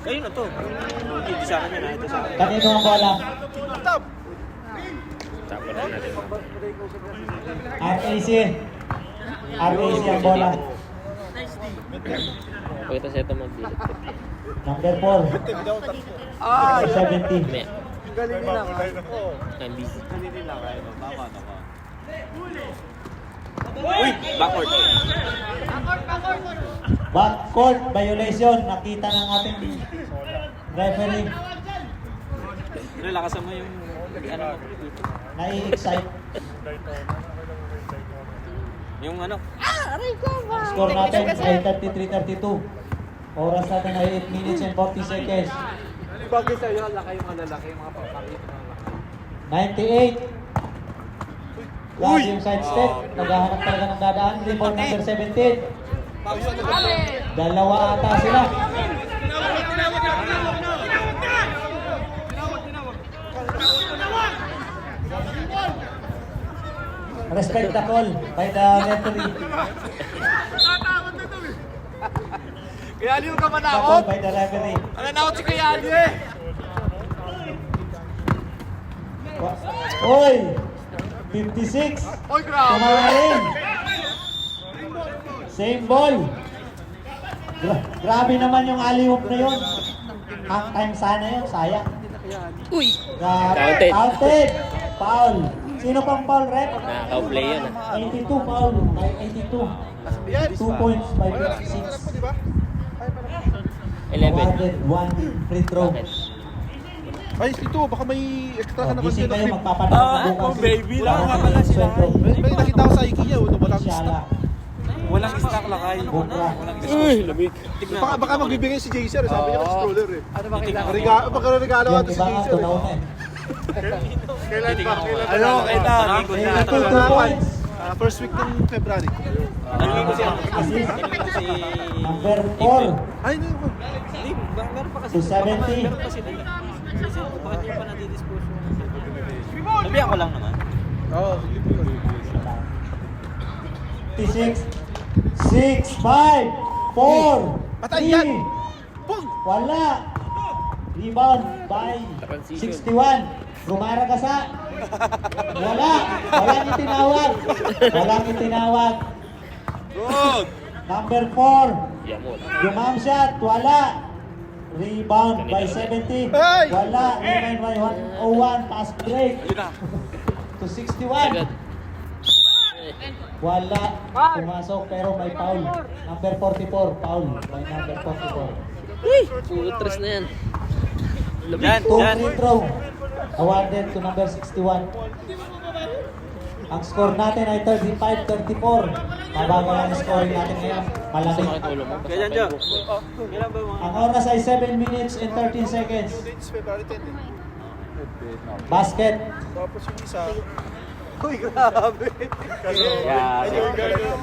Kayo na to. Hindi sa akin yan. Ito sa akin. Kanino ang bola? Tapos na natin. RAC. RAC ang bola. Pagkita siya ito mag-bilit. Number 4. 70. May. I'm busy. Uy! Backward. Backcourt violation. Nakita ng ating referee. Ano, lakasan mo yung... Ano mo dito? Nai-excite. Yung ano? Score natin ay 33-32. Oras natin ay 8 minutes and 40 seconds. Bagay sa'yo, laki yung mga lalaki, yung mga pangkakita ng laki. 98. Grabe yung side step. Naghahanap talaga ng dadaan. Rebound number 17. Dalawa ata sila. Respect the call by the referee. Kaya aliw ka The call manakot? by the referee. Ano nakot si Kaya aliw eh? Oy! 56. Oy, grabe! Kumain. Same ball. Grabe naman yung alley-oop na yun. Half time sana yun, sayang. Uy! Counted. Counted. Foul. Sino pang foul, rep? Nakaka-play yun ah. 82 foul. By 82. 2 points by 56. 11. Awarded 1 free throw. Ay, ito, baka may extra ka na Gising kayo, content. magpapadala bukas. baby lang. Para Wala sila. sweldo. May nakita ko sa IKEA, walang Siyala. Walang stock lakay. Bukra. Uy, lamig. Tignan. Baka magbibigay si Jason, sabi niya stroller eh. Ano ba kailangan? Baka regalo ka Yung to si iba nga, Jason tunaw eh. na eh. Kailan ba? Ano? Ito. Lingkod na. 82 points. First week ng February. Naliligo siya. Naliligo si... Number 4. Ay, hindi ko. Hindi, meron pa kasi. 270. Meron pa sila. Kasi bakit niyo pa nadidispose yung... Sabihan ko lang naman. Oo, 56, 6, 5, 4, Patay yan! 3, Pum! wala. Rebound by Transition. 61. Rumara ka sa. Wala. Walang itinawag. Walang itinawag. Good! Number 4. Yamon. Yung shot. Wala. Rebound by 70. Hey! Wala. Remain by 101. Pass break. To 61. Agad. Wala. Pumasok pero may foul. Number 44. Foul by number 44. Uy! Puro tres na yan. Yan, 2 yan. free throw. Awarded to number 61. Ang score natin ay 35-34. Mabagal ang scoring natin ngayon. Malamig. Sumakit ulo mo. Kaya dyan, Joe. Kailan ba mga... Ang oras ay 7 minutes and 13 seconds. It's February 10 eh. Basket. Tapos yung isa. Uy, grabe! Yan.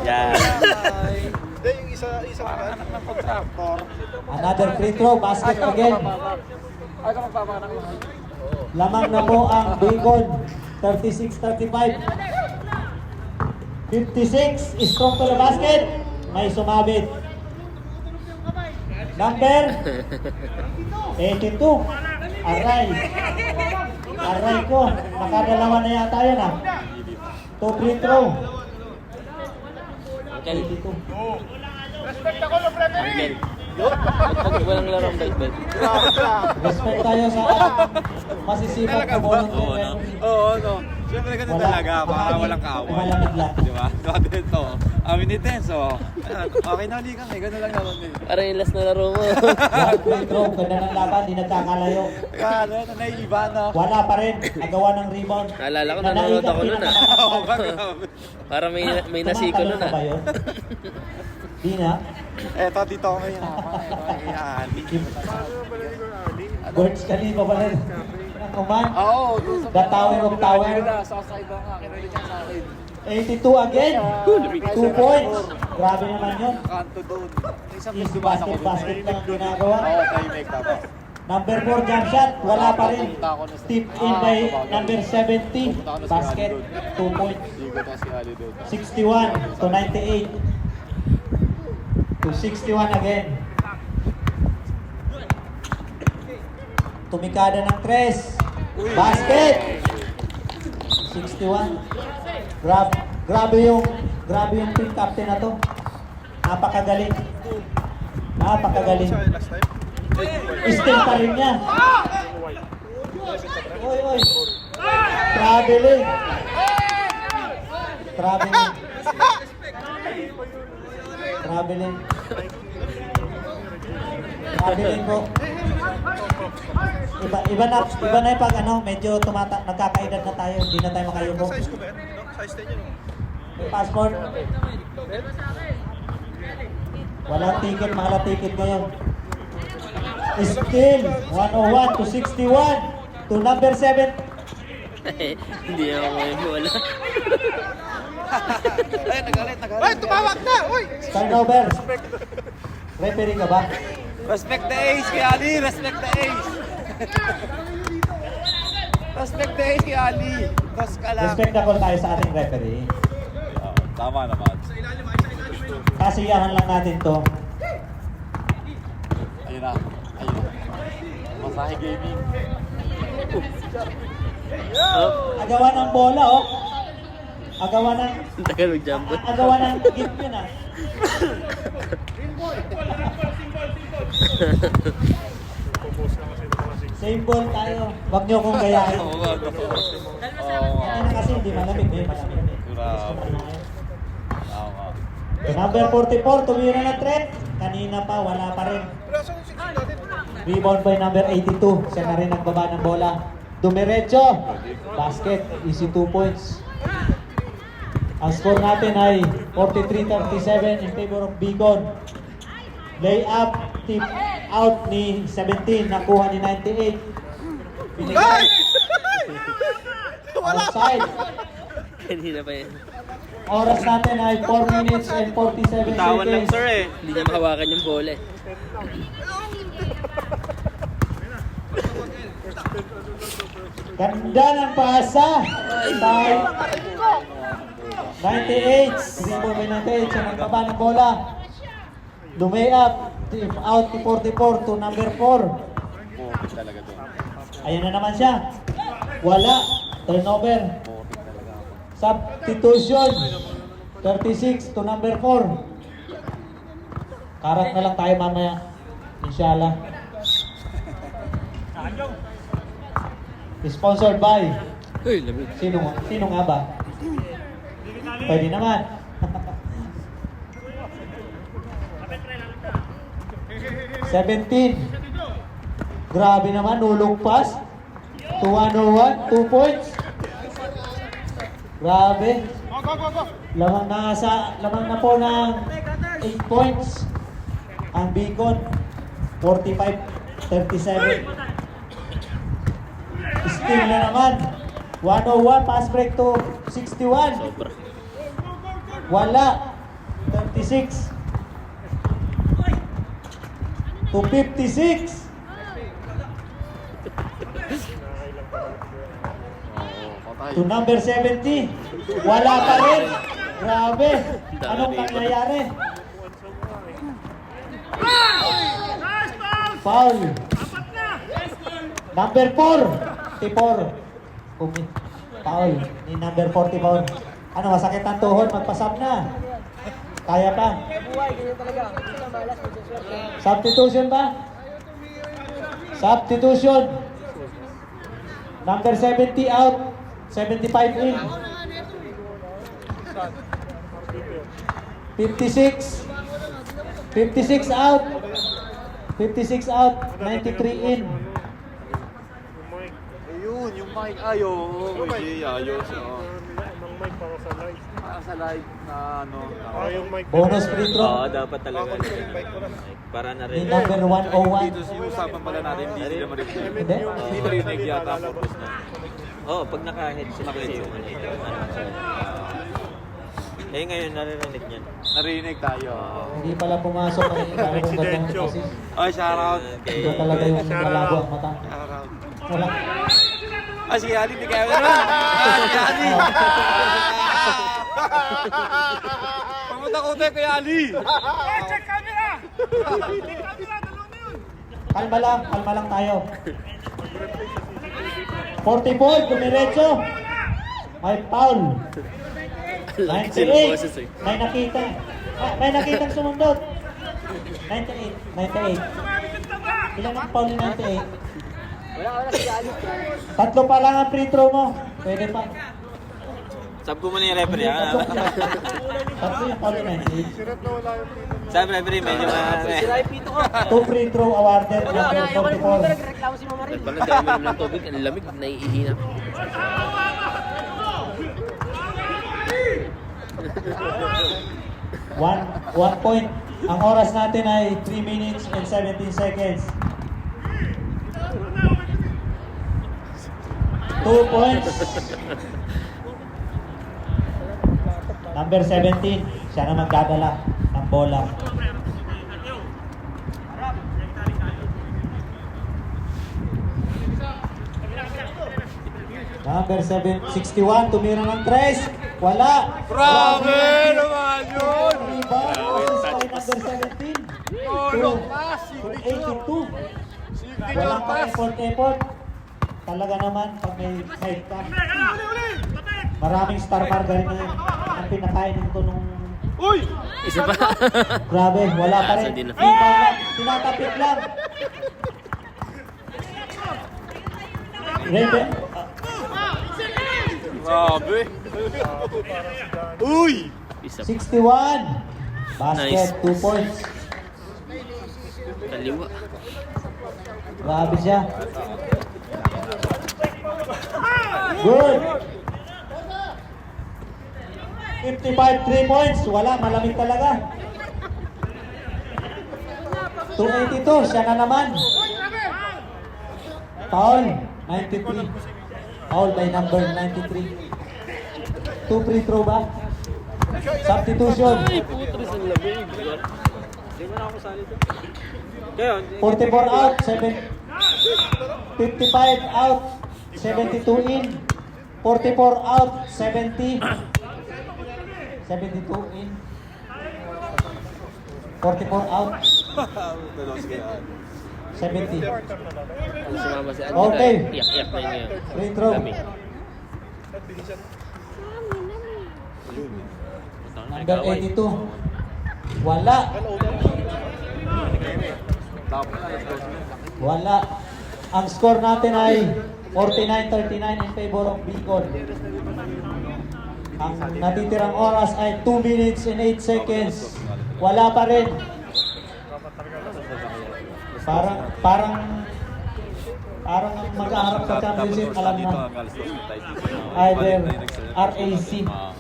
Yan. Hindi, yung isa ka. Anak ng contractor. Another free throw. Basket again. Lamang na po ang Bacon. 36-35. 56. Strong to the basket. May sumabit. Number 82. Aray. Aray ko. Nakadalawa na yata yun ah. 2 free throw. Uncle. 82. Angel. Pag walang larong bait-bait. Respect tayo sa masisipag na volunteer referee. Oo, no. Siyempre ganun talaga, para walang kaaway. Malamig lang. Di ba? Diba dito? Amin ni Tenso. Okay na ulit kami, ganun lang naman eh. Para yung last na laro mo. Lahat free throw, ganda ng laban, di nagkakalayo. Kaya ano, naiiba no? Wala pa rin, nagawa ng rebound. Naalala ko, nanonood ako nun ah. Oo, grabe. Para may nasiko nun Tumatalon na ba ah. yun? Di na. Eto, dito ako ngayon. Ayan. Birds kanina pa rin. Ang kuman. Oo, The Tower of Tower. sa side nga, kinilig niya sa akin. 82 again. 2 points. Grabe naman yun. Kanto doon. Isang Easy bumasa ko basket lang ang ginagawa. Oo, tayo make tama. Number 4 jump shot, wala pa rin. Tip in by number 70. Basket, 2 points. Ligo na si Ali doon. 61 to 98. To 61 again. Tumikada ng 3. Basket! 61. Grabe yung team captain na to. Napakagaling. Napakagaling. Still pa rin niya. Oy. Traveling. Traveling ko. Iba na yung pag medyo nagkakaedad na tayo, hindi na tayo makayuko. May passport. Walang ticket, mahal ticket ngayon. Still, 101 to 61 to number 7. Hindi ako ngayon wala. Ay, nagalit. Ay, tumawag na! Uy! Turnover. Referee ka ba? Respect the ace, kay Ali! Respect the ace! Respect the ace, kay Ali! Dos ka lang. Respect na call tayo sa ating referee. Tama naman. Kasiyahan lang natin to. Ayun na. Masahe gaming. Oh, Agawan ng bola, oh. Agawan ng tagal mag-jump. Agawan ng gift yun, ah. Same ball tayo. Huwag niyo kong gayahin. Ano kasi hindi malamig, malamig. Tama. Number 44, tumira na threat. Kanina pa, wala pa rin. Rebound by number 82. Siya na rin nagbaba ng bola. Dumiretso. Basket, easy 2 points. Ang score natin ay 43-37 in favor of Beacon. Layup, tip out ni 17, nakuha ni 98. Binigay. Outside. Kanina pa yun. Oras natin ay 4 minutes and 47 Tawan lang seconds. sir eh. Hindi niya mahawakan yung bola eh. Ganda ng pasa. By 98. Rebound by 98. Siya nagbaba ng bola. Lumay-up. Tip out ni 44 to number 4. Talaga doon. Ayan na naman siya. Wala. Turnover. Substitution. 36 to number 4. Karat na lang tayo mamaya. Inshallah. Sponsored by. Uy, lamig. Sino nga ba? Pwede naman. $17. Grabe naman, nulong pass. To 101, 2 points. Grabe. Lamang na po ng 8 points. Ang Beacon, 45-37. Still na naman. 101, pass break to 61. Sobra. Wala. 36. To 56. To number 70. Wala pa rin. Grabe. Anong nangyayari? Foul. Number 4. Tipor. Foul ni number 44. Ano, masakit ang tuhod, magpasab na. Kaya pa. Substitution ba? Substitution. Number 70 out. 75 in. 56. 56 out. 56 out. 93 in. Ayun, yung mic. Ayun. Ayos. Ang mic para sa live. Sa live na ano. Yung mic. Bonus free Oo, throw. dapat talaga. Para na Ni rin. number 101. Dito yung usapan pala natin, hindi sila marinig. Hindi. Hindi marinig yata ang purpose na. Oo, pag naka-headset kasi yung ano ito. Eh ngayon, naririnig niyan. Narinig tayo. Hindi pala pumasok ang ikalong batong kasi. Ay, shoutout. Iba talaga yung malabo ang mata. Shoutout. Wala. Ah, sige, Ali, di kaya naman. Ah, sige, Ali. Pamunta ko tayo kay Ali. Kalma lang tayo. 44, dumiretso. May foul. 98. May nakita. May nakitang sumundot. 98. Ilan ang foul ni 98? Wala si Ali. Tatlo pa lang ang free throw mo. Pwede pa. Sab ko muna yung referee, ha? Tatlo yung foul ni 98. Sirat na wala yung pito. Sabi referee, medyo Sira yung pito ko. 2 free throw awarded. Number 44. Nagreklamo si Mama Rin. Pala dahil mo ng tubig, ang lamig, naiihina. One point. Ang oras natin ay 3 minutes and 17 seconds. 2 points. Number 17. Siya na magdadala ng bola. Number 61. Tumira ng 3. Wala. Grabe naman yun. Rebound. Assist by number 17. To 82. Walang pa-effort. Talaga naman, pag may height ka. Maraming star margarine ang pinakain nito nung... Uy! Isa pa. Grabe, wala pa rin. Asa din na. Rebound lang, tinatapit lang. Raven, Grabe. Uy! Isa pa. 61. Basket, Nice. 2 points. Kaliwa. Grabe siya. Good. 55 3 points. Wala, malamig talaga. 282, siya na naman. Foul, 93. Foul by number 93. 2 free throw ba? Substitution. Ay, putris ang lamig. Hindi mo na ako sali ito. Kaya, 44 out, 55 out, 72 in. 44 out, 70. 72 in. 44 out, 70. sumama si Andy. Okay. Iyak-iyak na yun ngayon. Free throw. Lamig. Number 82. Wala. Wala. Ang score natin ay 49-39 in favor of Bicol. Ang natitirang oras ay 2 minutes and 8 seconds. Wala pa rin. Parang ang mag-aharap sa championship, alam na. Either RAC,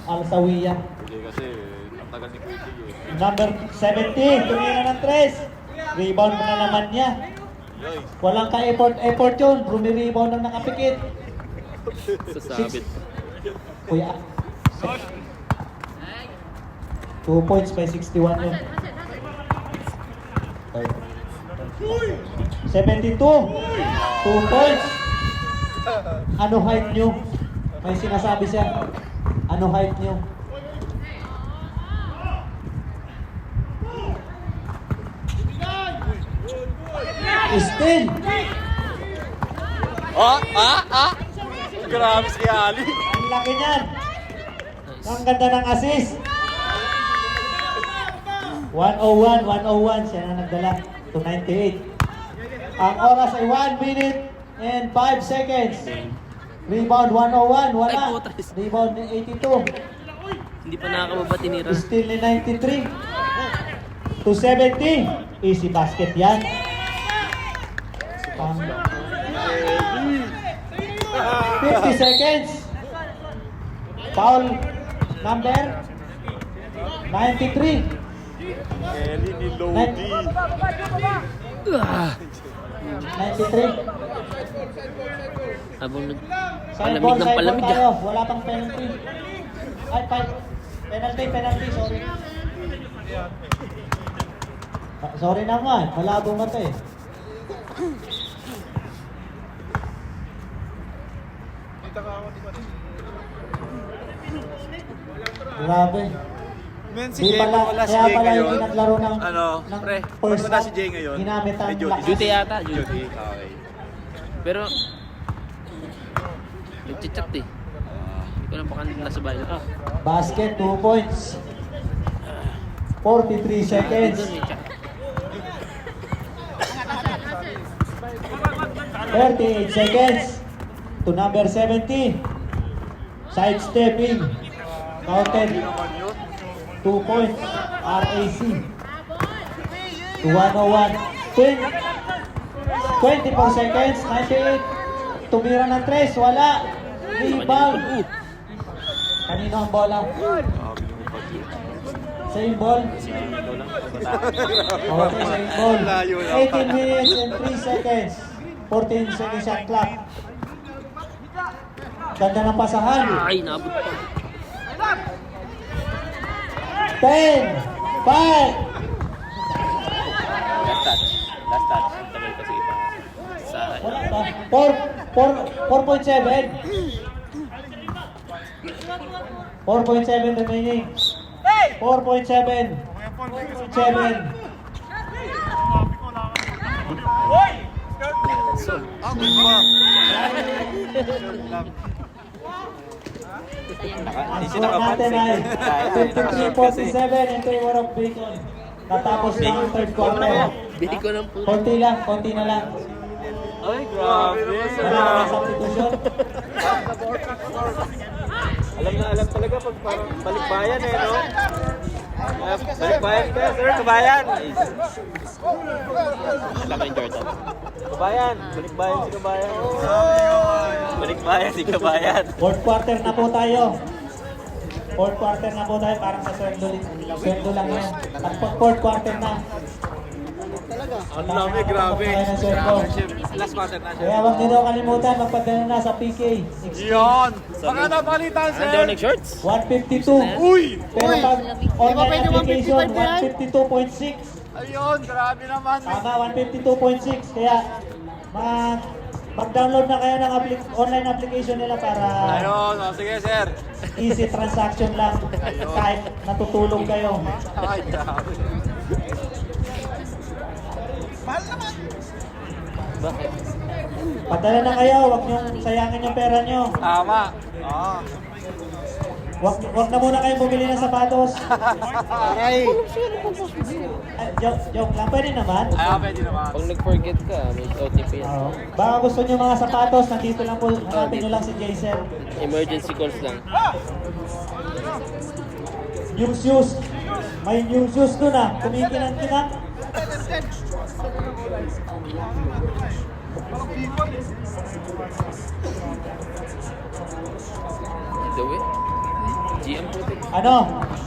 Al-Sawiya. Kasi ang tagal ni Quickie eh. Number 70, tumira ng 3. Rebound na naman niya. Walang ka-effort yun. Rumi-rebound ang nakapikit. Sasabit. Kuya. 2 points by 61 yun. 72. 2 points. Ano height nyo? May sinasabi siya. Ano height nyo? Still. Grabe si Ali. Ang laki niyan. Ang ganda ng assist. 101, siya na nagdala to 98. Ang oras ay 1 minute and 5 seconds. Rebound 101, wala. Ay, putres. Rebound 82. Hindi pa nakakababa tinira. Still ni 93. To 70. Easy basket yan. 50 seconds. Foul number 93. Kelly ni 93. Habang Side nagpalamig ball, ng side ball palamig tayo. ah. Wala pang penalty. Ay, penalty, sorry. Sorry naman, malabo mata eh. Grabe. Men, si Di Jay, pala, wala si kaya Jay pala yung ngayon. naglaro ng, Ano, ng pre, first wala half, si Jay ngayon. ginamit ang May duty. lakas. Duty yata, duty. Duty, okay. Pero, nagchichat eh. Hindi ko lang pa kanina nasa bahay lang. Basket, 2 points. 43 seconds. Doon, may chat. 38 seconds to number 70. Sidestepping. Counted. 2 points. RAC. To 101. 24 seconds. 98. Tumira ng 3. Wala. Rebound. Kanino ang bola? Same ball. Okay, same ball. 18 minutes and 3 seconds. 14 seconds shot clock. Ganda ng pasahan. Ay, naabot pa. 10, 5. Last touch. Last touch. Ang tagal kasi ipa. Sa... Wala pa. 4.7. 4.7 remaining. 4.7. 4.7. Ang score natin ay 53-47 in favor of Bacon. Natapos na ang third quarter. Bili ko ng puto. Konti na lang. Ay, grabe. Wala ka ng substitution. Alam talaga pag parang balikbayan eh, no? Balikbayan ka, sir, kabayan. Alam ko yung Jordan. Kabayan, balikbayan si kabayan. Balikbayan si kabayan. Fourth quarter na po tayo. Fourth quarter na po tayo, parang sa sweldo lang yan. Pag fourth quarter na. Ang dami, grabe. Last quarter na siya. Kaya huwag niyo daw kalimutan, magpadala na sa PK. Yun! Baka napalitan, Ano daw nag-shorts? 152. Uy! Pero pag online application, 152.6. Ayun, grabe naman. Tama, 152.6. Kaya mag-download na kayo ng online application nila para Ayun, oh, sige, sir. easy transaction lang. Kahit natutulog kayo. Ay, grabe. Bakit? Padala na kayo, huwag niyo sayangin yung pera niyo. Tama. Oo. Huwag na muna kayo bumili ng sapatos. Aray! Joke lang, pwede naman. Ay, pwede naman. Pag nag-forget ka, may OTP yan. Oo. Baka gusto niyo mga sapatos, nandito lang po, hanapin niyo lang si Jason. Emergency calls lang. Yung shoes, may new shoes doon ah, kumikinang-kinang. The way? GM po din. Ano,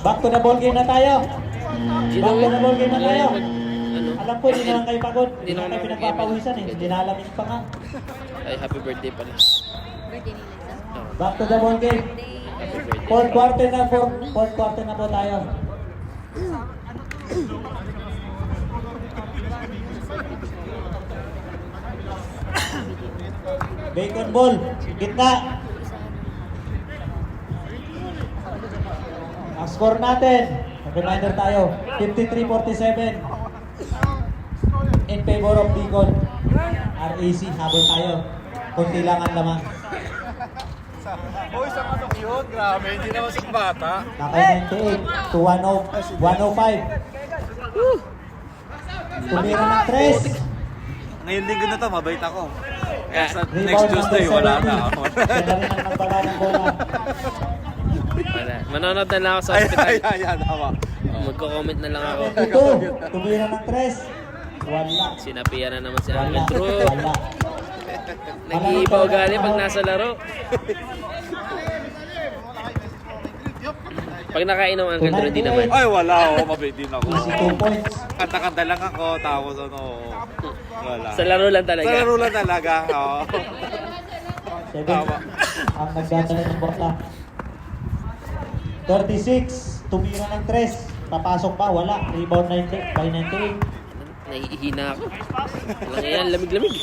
back to the ball game na tayo. Back to the ball game na tayo. Ano? Alam ko, hindi naman kayo pagod. Hindi Hindi naman kayo naman pinagpapawisan eh. Hindi nalamig pa nga. Ay, happy birthday pala. Birthday ni Liza. Back to the ball game. Happy birthday. Fourth quarter na po tayo. Bacon ball, gitna. Ang score natin, reminder tayo, 53-47 in favor of Bacon. RAC, habol tayo. Kunti lang ang lamang. Uy, isang ano yun? Grabe, hindi naman sa bata. Nakay 98 to 105. Tumira ng 3. Ngayon linggo na to, mabait ako. Kaya sa Rebound next Tuesday, number wala na. 70. Siya na rin ang nagbaba ng bola. Wala. Manonood na lang ako sa Ay, hospital. tama. Magko-comment na lang ako. 72. Tumira ng 3. Wala. Sinapian na naman si Wala. Uncle Drew. Wala. Nag-iiba ugali pag nasa laro. Pag nakainom ang Uncle Drew, di naman. Ay, wala ako. Mabait din ako. Easy 2 points. Kanta-kanta lang ako, tapos ano, wala. Sa laro lang talaga. Sa laro lang talaga. Oo. 7. Tama. Ang nagdadala ng bola. 36. Tumira ng 3. Papasok ba? Wala. Rebound 90 by 98. Nahihina ako. Walang yan, lamig-lamig.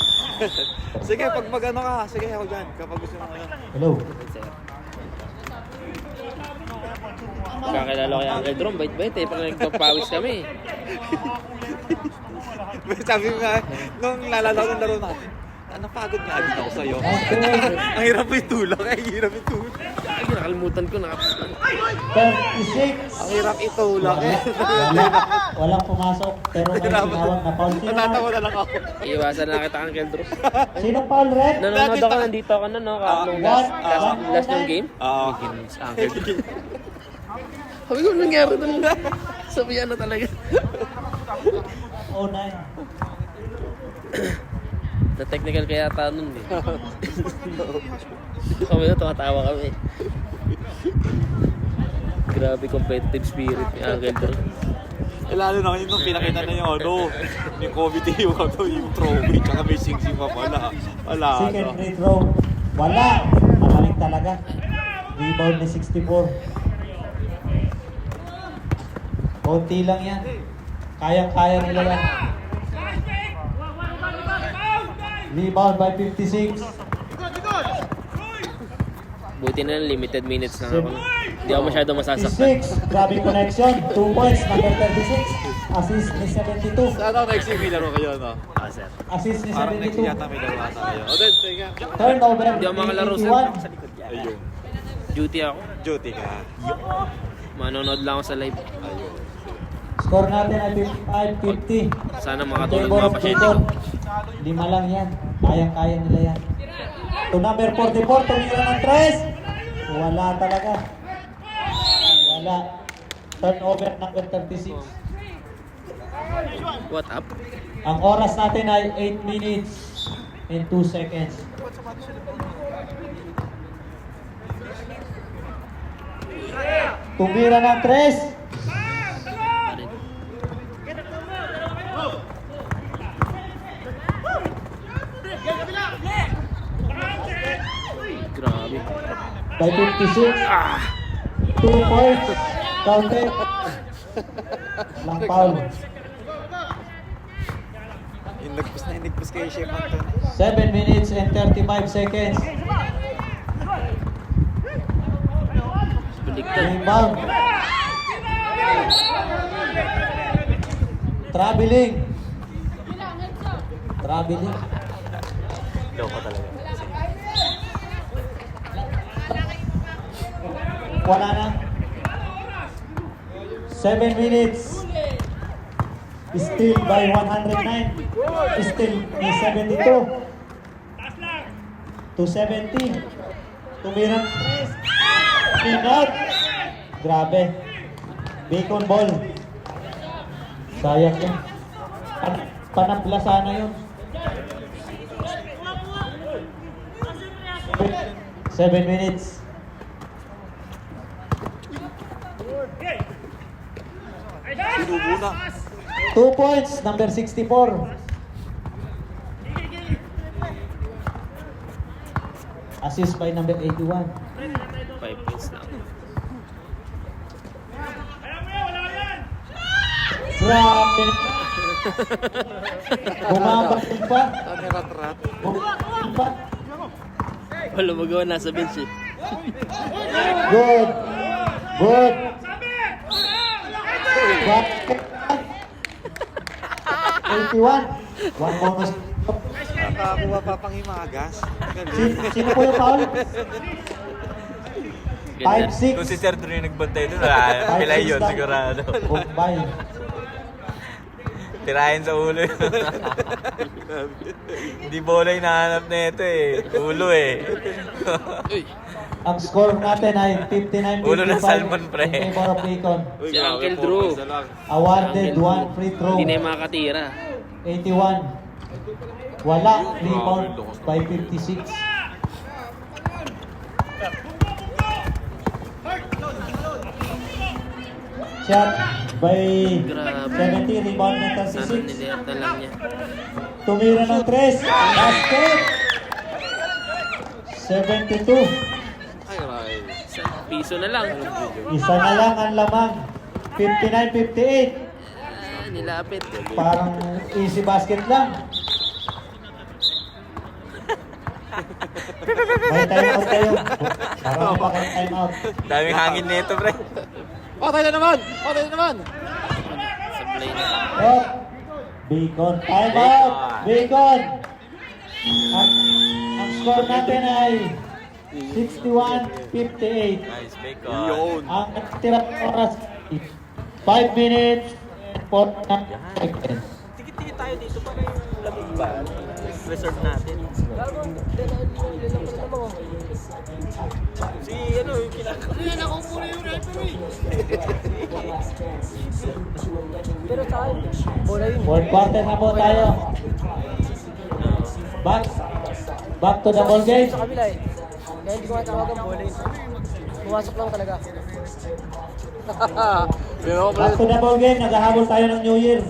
Sige, pag mag-ano ka, sige ako dyan. Kapag gusto mo ano. Hello. Kakilala ko yung Uncle Drew, bait-bait eh. Pag nagpapawis kami. Sabi mo nga, nung lalalaw ng laro natin, napagod nga din ako sa'yo. Okay. Ang hirap yung tulak, ang hirap yung tulak. Ay, nakalimutan ko. 36. Ang hirap itulak eh. Wala. Walang pumasok. Pero may tinawag na foul. Sino Natatawa na lang ako. Iiwasan na kita Uncle Drew. Sinong foul, Red? Nanonood ako, nandito ako na, no? Nung last ng game. Oo. Si Uncle Drew. Sabi ko, nangyari doon. Sabihan na talaga. Oh, 9. Na technical kaya ata nun eh. Kami na, tumatawa kami. Grabe competitive spirit ni Uncle Drew. Eh, lalo na yun nung pinakita na yung ano, yung comedy, yung trophy, tsaka may sing-sing pa pala. Wala. Second free throw. Wala. Magaling talaga. Rebound ni 64. Konti lang yan. Kayang-kaya nila yan. Rebound by 56. Buti na lang, limited minutes lang ako. Hindi ako masyado masasaktan. 56. Grabe connection. 2 points. Number 36. Assist ni 72. Sana ako next year may laro kayo, no? Sir. Assist ni Parang next 72. year yata may laro ata kayo. O then, teka. Turnover. Hindi ako makalaro sa 81. Ayun. Duty ako. Duty ka. Manonood lang ako sa live. Ayun. Score natin ay 55-50. Sana In makatulong favor mga of pasyente Dayton. ko. 5 lang yan. Kayang-kaya nila yan. To number 44, tumira ng 3. Wala talaga. Wala. Turnover number 36. What up? Ang oras natin ay 8 minutes and 2 seconds. Tumira ng 3. Grabe. By 56. 2 points. Counted. Lang foul. Inigpus kayo, Chef Anton. 7 minutes and 35 seconds. Baligtad. Rebound. Traveling. Traveling. Loko talaga. Wala na. 7 minutes. Still by 109. Still ni 72. To 70. Tumirang 3. Pinot. Grabe. Bacon ball. Sayang yun. Panabla sana yun. 7 minutes. Sinubo na. 2 points, number 64. Assist by number 81. 5 points lang. Grabe. Bumabakil pa. Ano rat-rat? Bumabakil pa. Wala magawa, nasa bench eh. Good. Good. Bakit? 81. One bonus. Nakakuha pa pang himagas. Sino po yung foul? Ganda. 5-6. Kung si Sir Tony nagbantay doon, wala. Pilay yun, sigurado. Bombay. Tirahin sa ulo yun. Hindi bola yung nahanap na ito eh. Ulo eh. Ang score natin ay 59-55 Ulo ng salmon, pre. in favor of Bacon. Si Uncle Drew. Awarded one free throw. Hindi na yung makatira. 81. Wala. Rebound by 56. Shot by Grabe. 70. Rebound ng Sana 36. niliyap na lang niya. Tumira ng 3. Basket. 72. Isang piso na lang. Isa na lang ang lamang. 59-58. Nilapit. Parang easy basket lang. May time out kayo. Parang pa kayo time out. Daming hangin nito, pre. Patay na naman! Patay na naman! Sa play na. Oh, Bacon. Time out. Bacon. Ang score natin ay 61-58. Nice, Bacon. Ang natirang oras 5 minutes and 49 seconds. Tikit-tikit tayo dito para yung lamig ba? Reserve natin. Si ano yung Pero sa akin, bola yun. Fourth quarter na po tayo. Back to the ball game. Sa kabila eh. Kaya hindi ko matawag ang bola yun. Pumasok lang talaga. Back to the ball game. Naghahabol tayo ng New Year.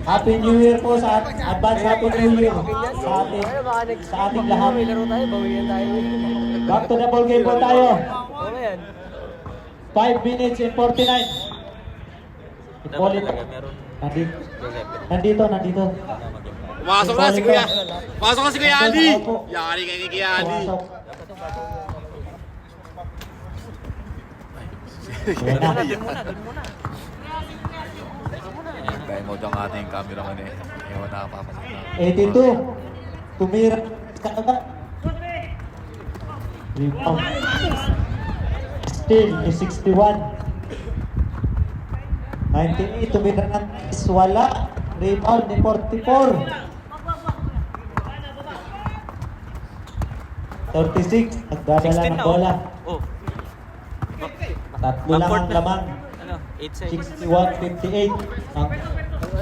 Happy New Year po sa advance Happy New Year sa ating lahat. May laro tayo, bawian tayo. Back to the ball game po tayo. Okay yan. 5 minutes and 49. Dapat talaga meron. Nandito. Pumasok na si Kuya! Pumasok na si Kuya Ali! Yari kay ni Kuya Ali! Pumasok. Ayan na. Doon muna. Dahil mo ang ating cameraman eh. Ewan nakapapasok na. 82. Tumira sa kagad. Rebound. Still is 61. 98. Tumira ng wala. Rebound ni 44. 36. Nagdadala ng bola. Oh, Tatlo lang ang lamang. ano? 8 seconds. 61-58.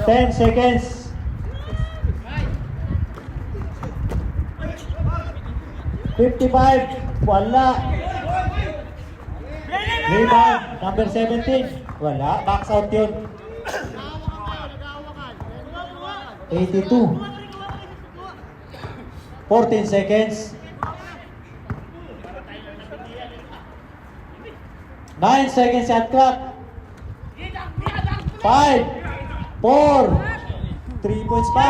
10 seconds. Wala. Rebound, number 17. Wala, box out yun. 82. 14 seconds. 9 seconds shot clock. 5, 4, 3 points pa.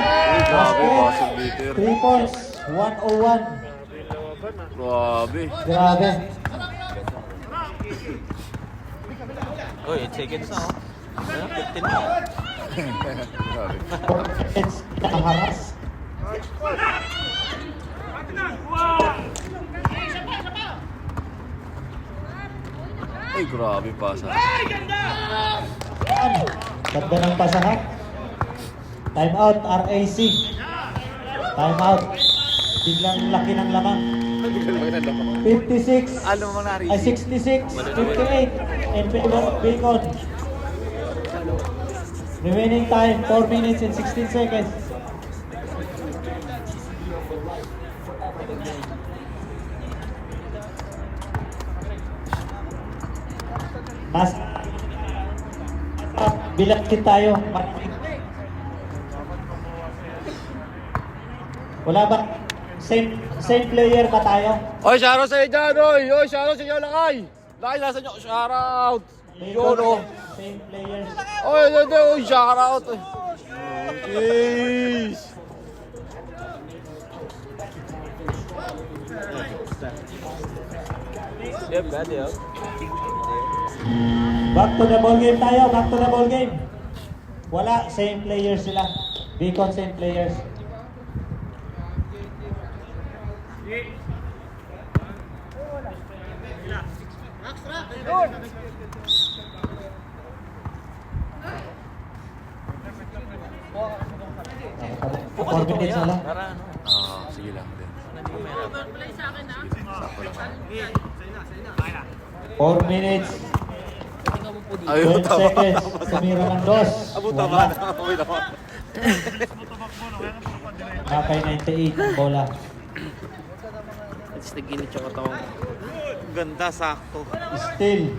Basket. 3 points. 101. Grabe. Grabe. Oh, 8 seconds na oh. Ano? 15 na. It's nakaharas. Ay, grabe pasa. Ganda ng pasahan. Time out, RAC. Time out. Biglang laki ng lamang. 56. Ano mo nari? Ay, 66. 58. In favor of Bacon. Remaining time, 4 minutes and 16 seconds. Mas bilakit tayo. Wala ba? Same player ba tayo? Oy, shoutout sa inyo dyan, oy! Oy, shoutout sa inyo, Lakay! Lakay, nasa nyo, shoutout! Yun, oh! Same players. Oy, oy, shoutout! Jeez! Yep, bad yun. Back to the ball game tayo. Back to the ball game. Wala, same players sila. Bacon, same players. 4 minutes na lang. Para ano? Sige lang din. Hindi ko mahirapan. 4 minutes, Tingnan mo po dito. 12 seconds. Tumira ng dos. Wala. Nakay 98 ang bola. It's the ginit yung katawan. Ganda, sakto. Still.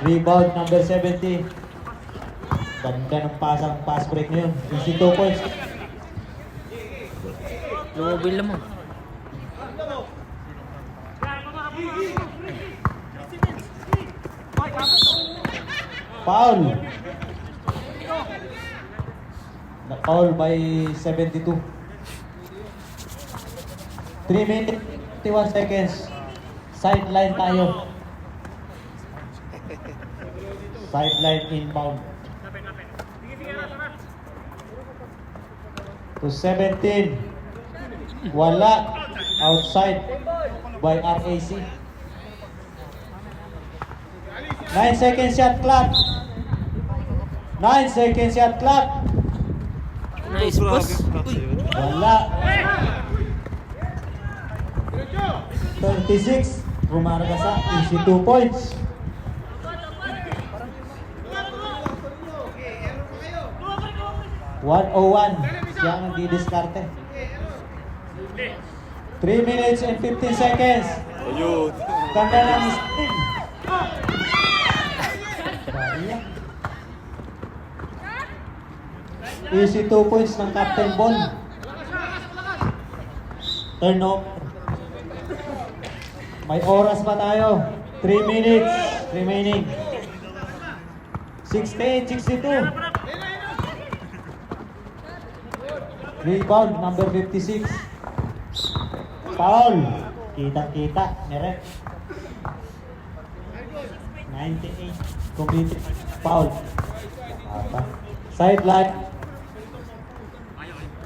Rebound number 70. Ganda ng pass break na yun. 52 points. Lumabil naman. Foul. Na-foul by 72. 3 minutes, 51 seconds. Sideline tayo. Sideline inbound. To 17. Wala. Outside by RAC. 9 seconds shot clock. 9 seconds shot clock. Nice, boss. Wala. 36. Rumarga sa 22 points. Siya ang didiskarte. 3 minutes and 15 seconds. Ayun. Ganda ng spin. Easy 2 points ng Captain Bon. Turnover. May oras pa tayo. 3 minutes remaining. 68-62. Rebound number 56. Foul. Kitang-kita. Nere. 98. Completed. Foul. Sideline.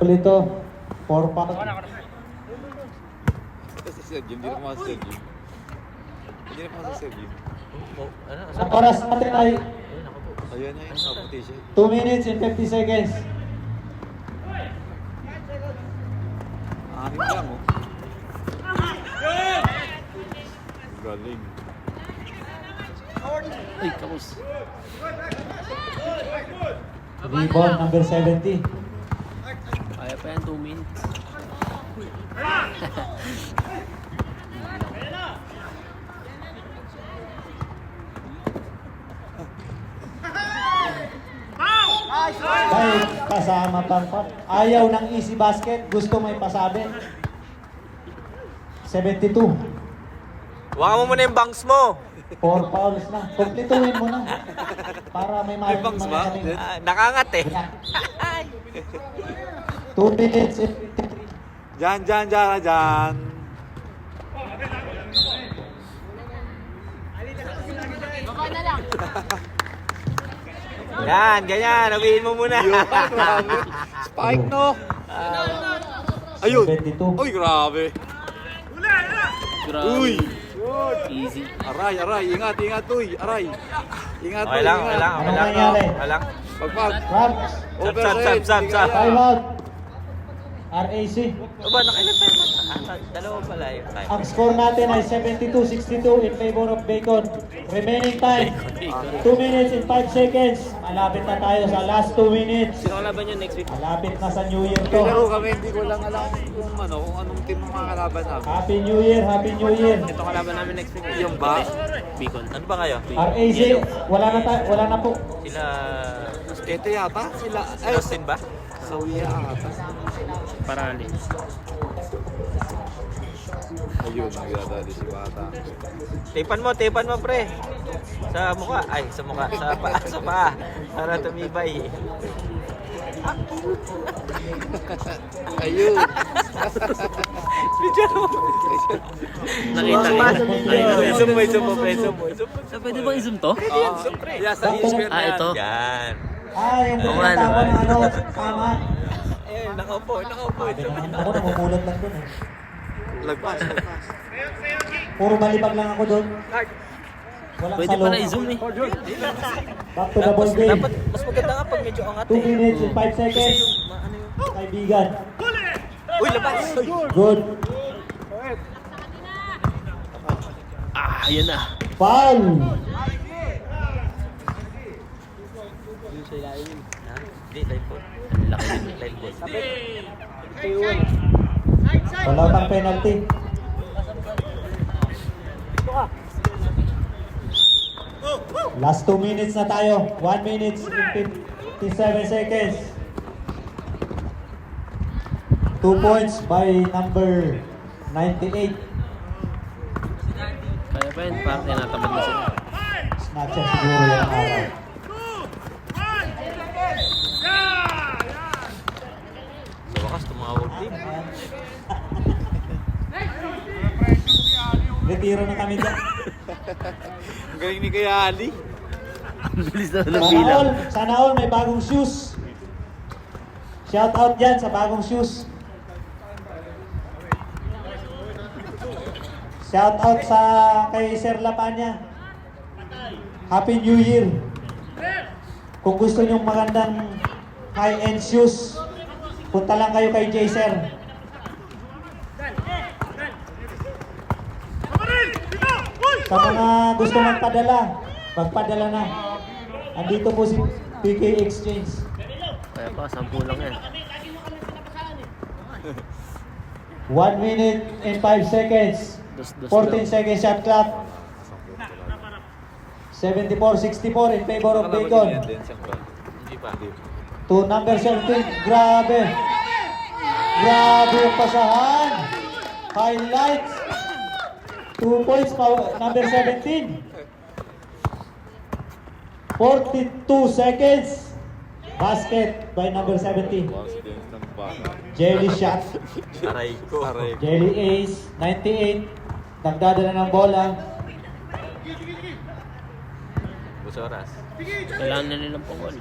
Ito. 4 foul. Kasi Sir Jim, hindi na pumasok Sir Jim. Hindi na pumasok Sir Jim. Ano? Ang oras natin ay Ayun na yun, nakaputi siya. 2 minutes and 50 seconds. Anim lang, oh. Galing. Ay, kapos. Rebound number 70. Kaya pa yan, 2 minutes. May kasama pang pa. Ayaw ng easy basket. Gusto may pasabi. 72. Huwag mo muna yung bangs mo. 4 fouls na. Kompletuhin mo na. Para may May bangs ba? Nakangat eh. 2 minutes. Diyan. Yan, ganyan. Nabihin mo muna. Spike, no? Ayun. 72. Uy, grabe. Grabe. Uy. Easy. Aray. Ingat, uy. Aray. Ingat, Okay uy, lang, ingat. okay lang. Ano Okay lang. nangyari? Okay lang. Pagpag. Rams. Sab. Time out. RAC. O ba, nakailan tayo? Dalawa pala yung time. Ang score natin ay 72-62 in favor of Bacon. Remaining time, 2 minutes and 5 seconds. Malapit na tayo sa last 2 minutes. Sino kalaban nyo next week? Malapit na sa New Year to. Pero kami, hindi ko lang alam kung anong team ang makakalaban namin. Happy New Year, Happy New Year. Ito kalaban namin next week. Yung ba? Beacon. Ano ba kayo? RAC, wala na po. Sila... Ito yata, sila. Ay, Austin ba? Sawiya ata. Paralis. Ayun, nagdadali si Bata. Tapan mo pre. Sa mukha. Ay, sa mukha. Sa paa. Para tumibay. Ayun. Nakita niyo. Zoom mo. Pwede bang i-zoom to? Yeah, sa e-square na yan. Ito. Yan. Yung pinunta ko ng ano, tama. Ayun, nakaupo. Sabi naman ako, namumulot lang dun eh. Lagpas. Puro balibag lang ako dun. Walang Pwede salong. pala i-zoom eh. Back to the ball game. Dapat, mas maganda nga pag medyo angat 2 minutes and 5 seconds. kaibigan. Uy, labas! Good. Ah, yan na. Foul. Ha? Hindi, line ball. Line ball. Wala pang penalty. Last 2 minutes na tayo. 1 minute and 57 seconds. 2 points by number 98. Kaya pa yun, parang tinatamad na sila. Snatcher siguro yung araw. Sa wakas, tumawag din. Retiro na kami dyan. Ang galing ni Kuya Ali. Ang bilis na ng bilang. Sana all may bagong shoes. Shout out dyan sa bagong shoes. Shout out sa kay Sir Lapanya. Happy New Year. Kung gusto nyong magandang high-end shoes, punta lang kayo kay J. Sir. Sa mga gusto magpadala, magpadala na. Andito po si PK Exchange. Kaya pa, 10 lang yan. 1 minute and 5 seconds. 14 seconds shot clock. 74-64 in favor of Bacon. Hindi pa. To number 17, grabe. Grabe yung pasahan. Highlights. 2 points pa, number 17. 42 seconds. Basket by number 17. Jelly shot. Aray ko. Jelly ace, 98. Nagdadala ng bola. Busoras. Kailangan na nilang pangol.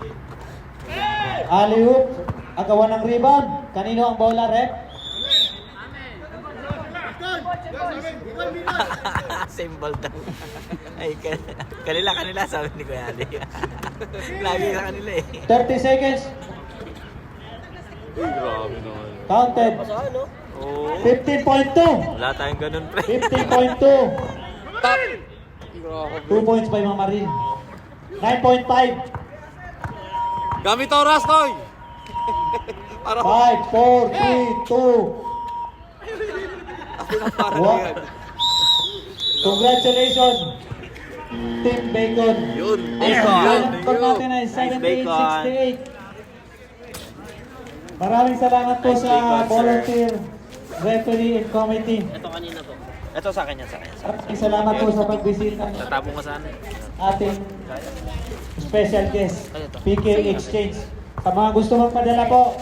Alley-oop. Agawan ng rebound. Kanino ang bola, rep? Same ball daw. Ay, kanila sabi ni Kuya Ali. Lagi sa kanila eh. 30 seconds. Grabe naman. Counted. Oo. 15.2. Wala tayong ganun, pre. 15.2. 2 points by Mamarin. 9.5. Gamit oras, Toy! 5, 4, 3, 2. What? Congratulations, Team Bacon. Yun. Ang score natin ay Bacon. 78-68. Maraming salamat po sa volunteer, referee, and committee. Ito kanina to. Ito sa kanya, sa kanya. Maraming salamat po sa pagbisita ng Tatapong ko sana. ating special guest, PK Exchange. Sa mga gusto magpadala po,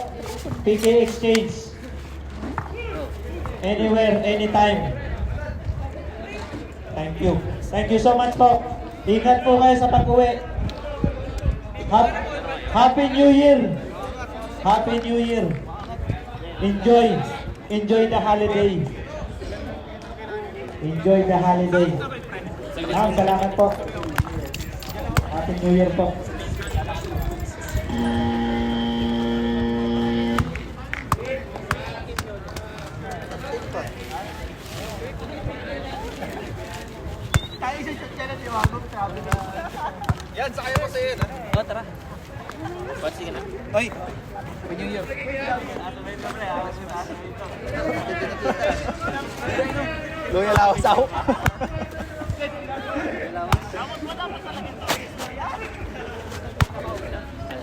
PK Exchange. Anywhere, anytime. Thank you. Thank you so much po. Ingat po kayo sa pag-uwi. Happy New Year. Happy New Year. Enjoy. Enjoy the holiday. Enjoy the holiday. Salamat po. Happy New Year po. Yan, sakay mo sa yan. Oh, tara. Ba't sige na? Ay! Happy New Year. Loyal ako sa ako.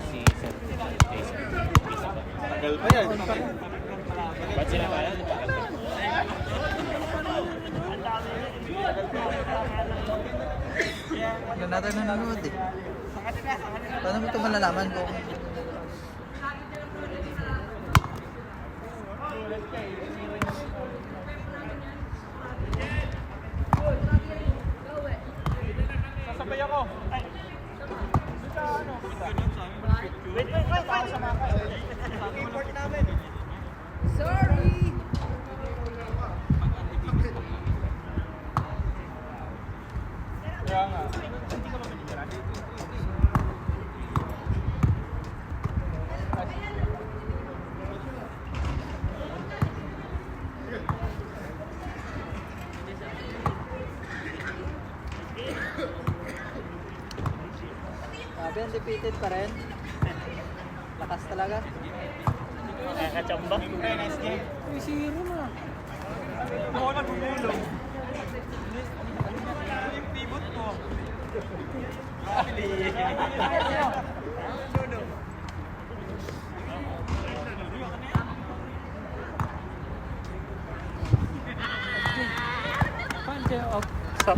Si Sir. Tagal pa yan. Ba't sila kaya? Wala natin nanonood eh. Paano mo ito malalaman kung Sasabay ako. Ay. Wait. Import namin. Sorry! Kaya nga. Hindi ka ba binigyan? Grabe, undefeated pa rin. Lakas talaga. Nakakachamba. Nice game. 3-0 na. Ako nagugulong. Yung pivot mo. Sa